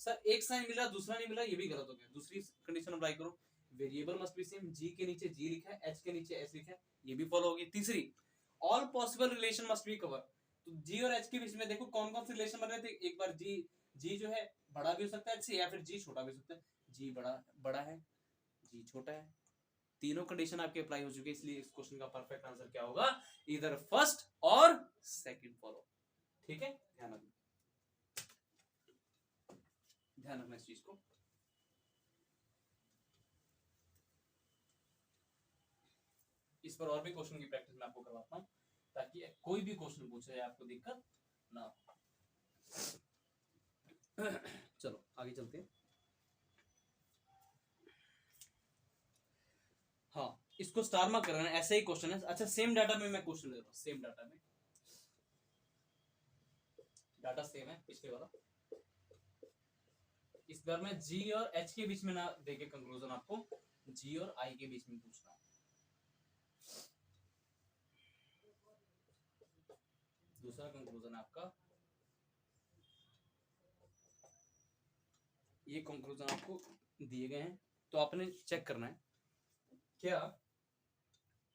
सर एक साइन मिल रहा दूसरा नहीं मिल रहा ये भी गलत हो गया। दूसरी कंडीशन अप्लाई करो, वेरिएबल मस्ट बी सेम, जी के नीचे जी लिखा है, एच के नीचे एच लिखा है, ये भी फॉलो होगी। तीसरी, all possible relation must B cover. तो जी और एच के बीच में देखो कौन कौन से रिलेशन बन रहे थे, एक बार जी जो है बड़ा भी हो सकता है एच से, या फिर जी छोटा भी हो सकता है, जी बड़ा बड़ा है, जी छोटा है, तीनों कंडीशन आपके अप्लाई हो चुके हैं, इसलिए इस क्वेश्चन का परफेक्ट आंसर क्या होगा, इधर फर्स्ट और सेकंड फॉलो। ठीक है, ध्यान रखना, ध्यान रखना इस चीज को। इस पर और भी क्वेश्चन की प्रैक्टिस मैं आपको करवाता हूँ, ताकि कोई भी क्वेश्चन पूछे आपको दिक्कत ना हो। चलो आगे चलते हैं। हाँ, इसको स्टार मार्क करना, ऐसा ही क्वेश्चन है। अच्छा, सेम डाटा में मैं क्वेश्चन ले रहा हूँ, सेम डाटा में, डाटा सेम है पिछले वाला। इस बार मैं जी और एच के बीच में ना देके कंक्लूजन आपको जी और आई के बीच में पूछना है। दूसरा कंक्लूजन आपका, ये कंक्लूजन आपको दिए गए हैं, तो आपने चेक करना है क्या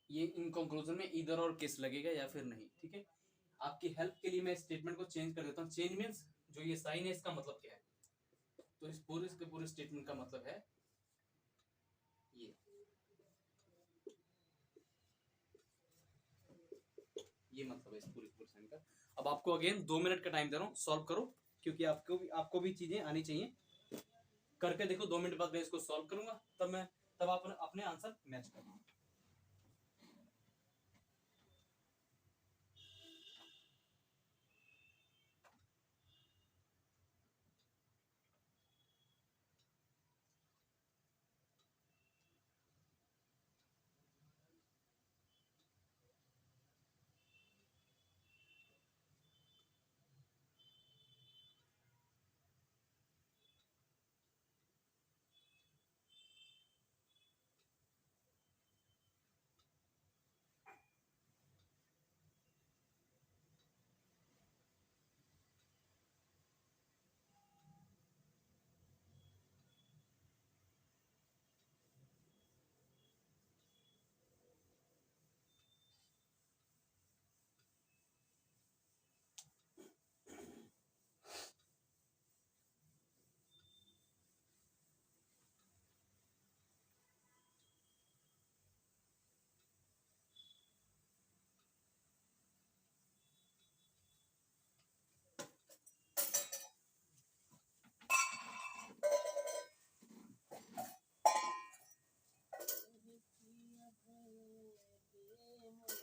ये इन कंक्लूजन में इधर और किस लगेगा या फिर नहीं। ठीक है, आपकी हेल्प के लिए मैं स्टेटमेंट को चेंज कर देता हूँ। चेंज मीन्स जो ये साइन है इसका मतलब क्या है, तो इस पूरे स्टेटमेंट का मतलब है ये मतलब है इस पूरे साइन का। अब आपको अगेन 2 मिनट का टाइम दे रहा हूँ, सॉल्व करो, क्योंकि आपको भी चीजें आनी चाहिए। करके देखो, 2 मिनट बाद मैं इसको सॉल्व करूंगा, तब आप अपने आंसर मैच करना।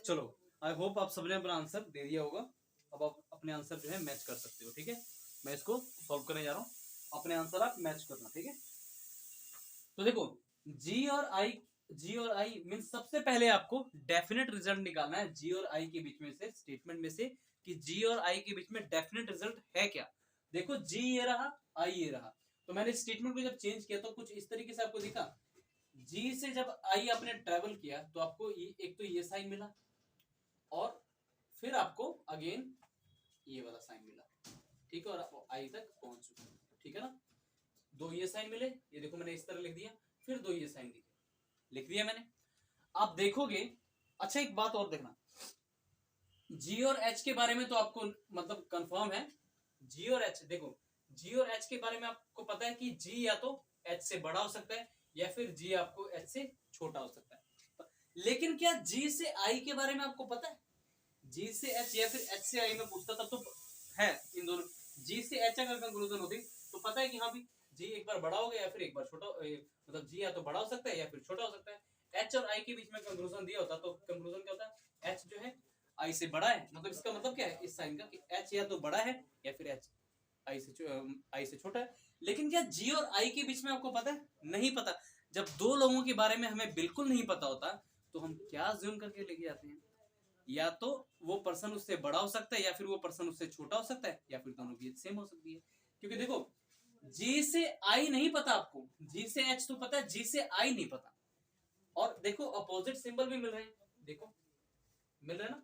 चलो आई होप आप सबने अपना आंसर दे दिया होगा। अब आप अपने आंसर जो है मैच कर सकते हो, ठीक है। मैं इसको सॉल्व करने जा रहा हूँ, अपने आंसर आप मैच करना, ठीक है। तो देखो जी और आई मीन्स सबसे पहले आपको डेफिनेट रिजल्ट निकालना है जी और आई के बीच में से, स्टेटमेंट में से, कि जी और आई के बीच में डेफिनेट रिजल्ट है क्या। देखो जी ये रहा, आई ये रहा, तो मैंने स्टेटमेंट को जब चेंज किया तो कुछ इस तरीके से आपको दिखा। जी से जब आई आपने ट्रेवल किया तो आपको एक तो ये साइन मिला, और फिर आपको अगेन ये वाला साइन मिला, ठीक है, और आप आई तक पहुंच चुके, ठीक है ना। दो ये साइन मिले, ये देखो मैंने इस तरह लिख दिया, फिर दो ये साइन लिख दिया मैंने। आप देखोगे, अच्छा एक बात और देखना, जी और एच के बारे में तो आपको मतलब कंफर्म है। जी और एच देखो, जी और एच के बारे में आपको पता है कि जी या तो एच से बड़ा हो सकता है या फिर जी आपको एच से छोटा हो सकता है। लेकिन क्या जी से आई के बारे में आपको पता है? जी से एच या फिर एच से आई में पूछता तब तो है इन दोनों, जी से एच अगर कंक्लूजन होती तो पता है कि हाँ भी जी एक बार बड़ा हो गया या फिर एक बार छोटा, मतलब जी या तो बड़ा हो सकता है या फिर छोटा हो सकता है। एच और आई के बीच में कंक्लूजन दिया होता तो कंक्लूजन क्या होता है? एच जो है आई से बड़ा है, मतलब इसका मतलब क्या है इस साइन का कि एच या तो बड़ा है या फिर एच आई से छोटा है। लेकिन क्या जी और आई के बीच में आपको पता है? नहीं पता। जब दो लोगों के बारे में हमें बिल्कुल नहीं पता होता तो हम क्या ज्यूम करके लेके जाते हैं, या तो वो पर्सन उससे बड़ा हो सकता है या फिर वो पर्सन उससे छोटा हो सकता है या फिर दोनों की एज सेम हो सकती है। क्योंकि देखो जी से आई नहीं पता आपको, जी से एच तो पता है, जी से आई नहीं पता। और देखो अपोजिट सिंबल भी मिल रहे हैं, देखो मिल रहे हैं ना,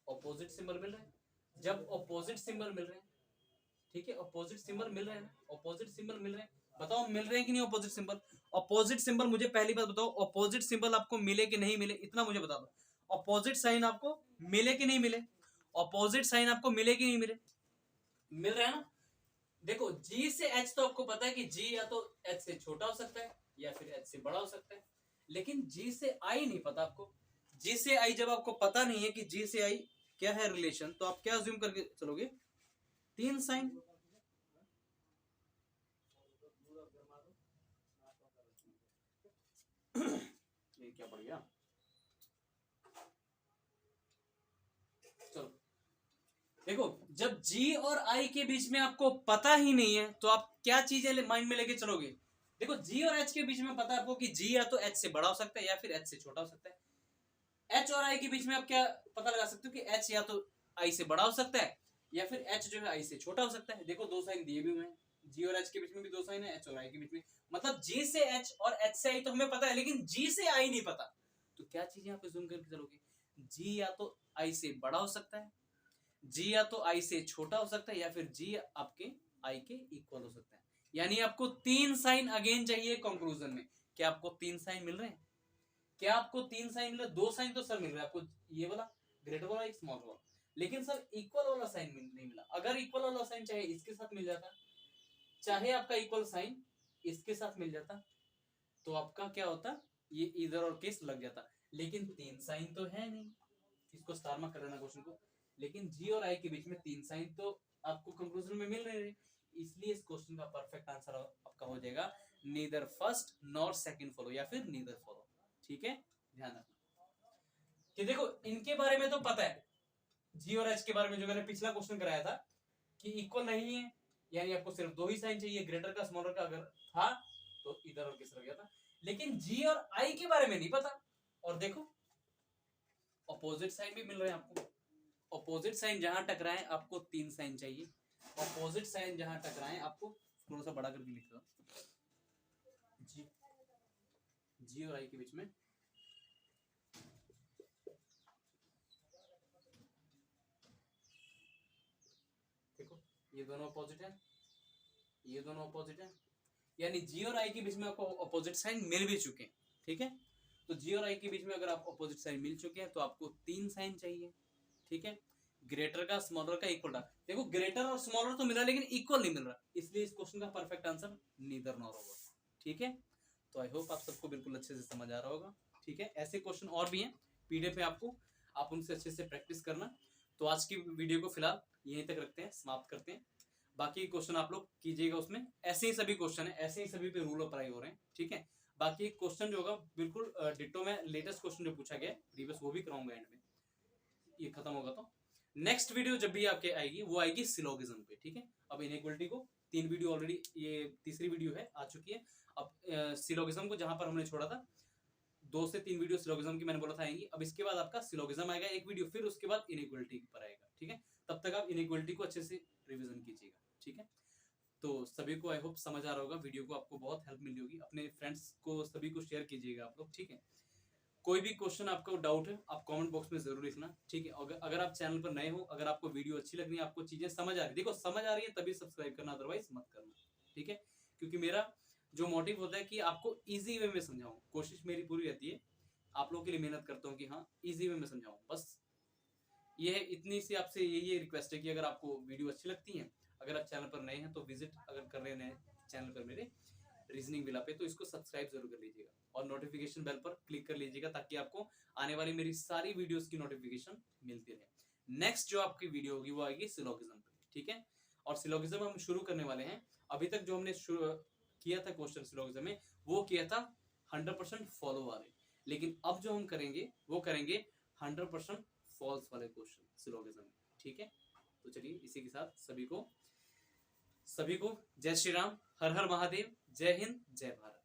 अपोजिट सिंबल मिल रहे हैं। जब अपोजिट सिंबल मिल रहे हैं, ठीक है, अपोजिट सिंबल मिल रहे हैं, अपोजिट सिंबल मिल रहे हैं, बताओ मिल रहे हैं कि नहीं अपोजिट सिंबल? अपोजिट सिंबल मुझे पहली बात बताओ, अपोजिट सिंबल आपको मिले कि नहीं मिले, इतना मुझे बता दो। अपोजिट साइन आपको मिले कि नहीं मिले? अपोजिट साइन आपको मिले कि नहीं मिले? मिल रहा है ना। देखो जी से एच तो आपको पता है कि जी या तो एच से छोटा हो सकता है या फिर एच से बड़ा हो सकता है, लेकिन जी से आई नहीं पता आपको। जी से आई जब आपको पता नहीं है कि जी से आई क्या है रिलेशन, तो आप क्या अज्यूम करके चलोगे? तीन साइन। ये क्या पड़ गया, चलो देखो जब जी और आई के बीच में आपको पता ही नहीं है तो आप क्या चीजें माइंड में लेके चलोगे? देखो जी और एच के बीच में पता है आपको कि जी या तो एच से बड़ा हो सकता है या फिर एच से छोटा हो सकता है। एच और आई के बीच में आप क्या पता लगा सकते हो कि एच या तो आई से बड़ा हो सकता है या फिर एच जो है आई से छोटा हो सकता है। देखो दो साइन दिए भी हुए हैं, जी और एच के बीच में भी दो साइन है, एच और आई के बीच में, मतलब जी से एच और एच से आई तो हमें पता है, लेकिन जी से आई नहीं पता। तो क्या चीज यहाँ पे जूम करके चलोगे? जी या तो आई से बड़ा हो सकता है, जी या तो आई से छोटा हो सकता है, या फिर जी आपके आई के इक्वल हो सकता है। यानी आपको तीन साइन अगेन चाहिए कंक्लूजन में। क्या आपको तीन साइन मिल रहे हैं? क्या आपको तीन साइन मिल रहे? दो साइन तो सर मिल रहा है आपको, ये वाला ग्रेटर वाला एक स्मॉल वाला, लेकिन सर इक्वल वाला साइन नहीं मिला। अगर इक्वल वाला साइन चाहे इसके साथ मिल जाता, चाहे आपका इक्वल साइन इसके साथ मिल जाता, तो आपका क्या होता, ये इधर और केस लग जाता। लेकिन तीन साइन तो है नहीं, इसको स्टार मार्क कर देना क्वेश्चन को। लेकिन जी और आई के बीच में तीन साइन तो आपको कंक्लूजन में मिल रहे हैं, इसलिए इस क्वेश्चन का परफेक्ट आंसर आपका हो जाएगा neither first nor second follow, या फिर नीदर फॉलो। ठीक है, ध्यान रखना कि देखो इनके बारे में तो पता है, जी और एच के बारे में जो मैंने पिछला क्वेश्चन कराया था कि इक्वल नहीं है, यानी आपको सिर्फ दो ही साइन चाहिए, ग्रेटर का स्मॉलर का अगर था तो इधर और किस रह गया था। लेकिन जी और आई के बारे में नहीं पता। और देखो अपोजिट साइन भी मिल रहे हैं आपको, अपोजिट साइन जहां टकराए आपको तीन साइन चाहिए, अपोजिट साइन जहां टकराए आपको, थोड़ा सा बड़ा करके लिख दो, जी और आई के बीच में देखो ये दोनों अपोजिट है, ये दोनों अपोजिट है, यानी जी और आई के बीच में आपको अपोजिट साइन मिल भी चुके हैं। ठीक है, तो जी और आई के बीच में अगर आप अपोजिट साइन मिल चुके हैं तो आपको तीन साइन चाहिए। ठीक है, ग्रेटर का स्मॉलर का इक्वल रहा, देखो ग्रेटर और स्मॉलर तो मिला लेकिन इक्वल नहीं मिल रहा, इसलिए इस क्वेश्चन का परफेक्ट आंसर नीदर नॉर होगा। ठीक है, तो आई होप आप सबको बिल्कुल अच्छे से समझ आ रहा होगा। ठीक है, ऐसे क्वेश्चन और भी हैं पीडीएफ में आपको, आप उनसे अच्छे से प्रैक्टिस करना। तो आज की वीडियो को फिलहाल यहीं तक रखते हैं, समाप्त करते हैं। बाकी क्वेश्चन आप लोग कीजिएगा, उसमें ऐसे ही सभी क्वेश्चन है, ऐसे ही सभी पे रूल अप्लाई हो रहे हैं। ठीक है, बाकी क्वेश्चन जो होगा बिल्कुल डिट्टो में लेटेस्ट क्वेश्चन जो पूछा गया प्रीवियस वो भी कराऊंगा एंड में, ये खत्म होगा तो नेक्स्ट वीडियो जब भी आपके आएगी वो आएगी सिलोगिज्म पे, ठीक है। अब इनइक्वालिटी को 3 वीडियो ऑलरेडी, ये तीसरी वीडियो है, आ चुकी है। अब सिलोगिज्म को जहां पर हमने छोड़ा था 2 से 3 वीडियो सिलोगिज्म की मैंने बोला था आएंगी। अब इसके बाद आपका सिलोगिज्म आएगा एक वीडियो, फिर उसके बाद इनइक्वालिटी पर आएगा, ठीक है। तब तक आप इनइक्वालिटी को अच्छे से रिवीजन कीजिएगा, ठीक है। तो सभी को आई होप समझ आ रहा होगा, वीडियो को आपको बहुत हेल्प मिली होगी, अपने फ्रेंड्स को सभी को शेयर कीजिएगा आप लोग, ठीक है। कोई भी क्वेश्चन आपको डाउट है आप कमेंट बॉक्स में जरूर लिखना, ठीक है। अगर आप चैनल पर नए हो, अगर आपको वीडियो अच्छी लग रही है, आपको चीजें समझ आ रही है, देखो समझ आ रही है तभी सब्सक्राइब करना, अदरवाइज मत करना, ठीक है। क्योंकि मेरा जो मोटिव होता है कि आपको इजी वे में समझाऊं, कोशिश मेरी पूरी रहती है, आप लोगों के लिए मेहनत करता हूँ कि हाँ इजी वे में समझाऊं, बस ये है, इतनी सी आपसे यही रिक्वेस्ट है कि अगर आपको वीडियो अच्छी लगती है, अगर आप चैनल पर नए हैं तो विजिट अगर कर रहे हैं चैनल पर मेरे रीजनिंग विला पे, तो इसको सब्सक्राइब जरूर कर लीजिएगा और नोटिफिकेशन बेल पर क्लिक कर लीजिएगा ताकि आपको आने वाली मेरी सारी वीडियोस की नोटिफिकेशन मिलती रहे। नेक्स्ट जो आपकी वीडियो होगी वो आएगी सिलोगिज्म पे, ठीक है। और सिलोगिज्म हम शुरू करने वाले हैं। अभी तक जो हमने किया था क्वेश्चन सिलोगिज्म में वो किया था 100% फॉलो वाले, लेकिन अब जो हम करेंगे वो करेंगे 100% फॉल्स वाले क्वेश्चन सिलोगिज्म में, ठीक है। तो चलिए इसी के साथ सभी को जय श्री राम, हर हर महादेव, जय हिंद, जय भारत।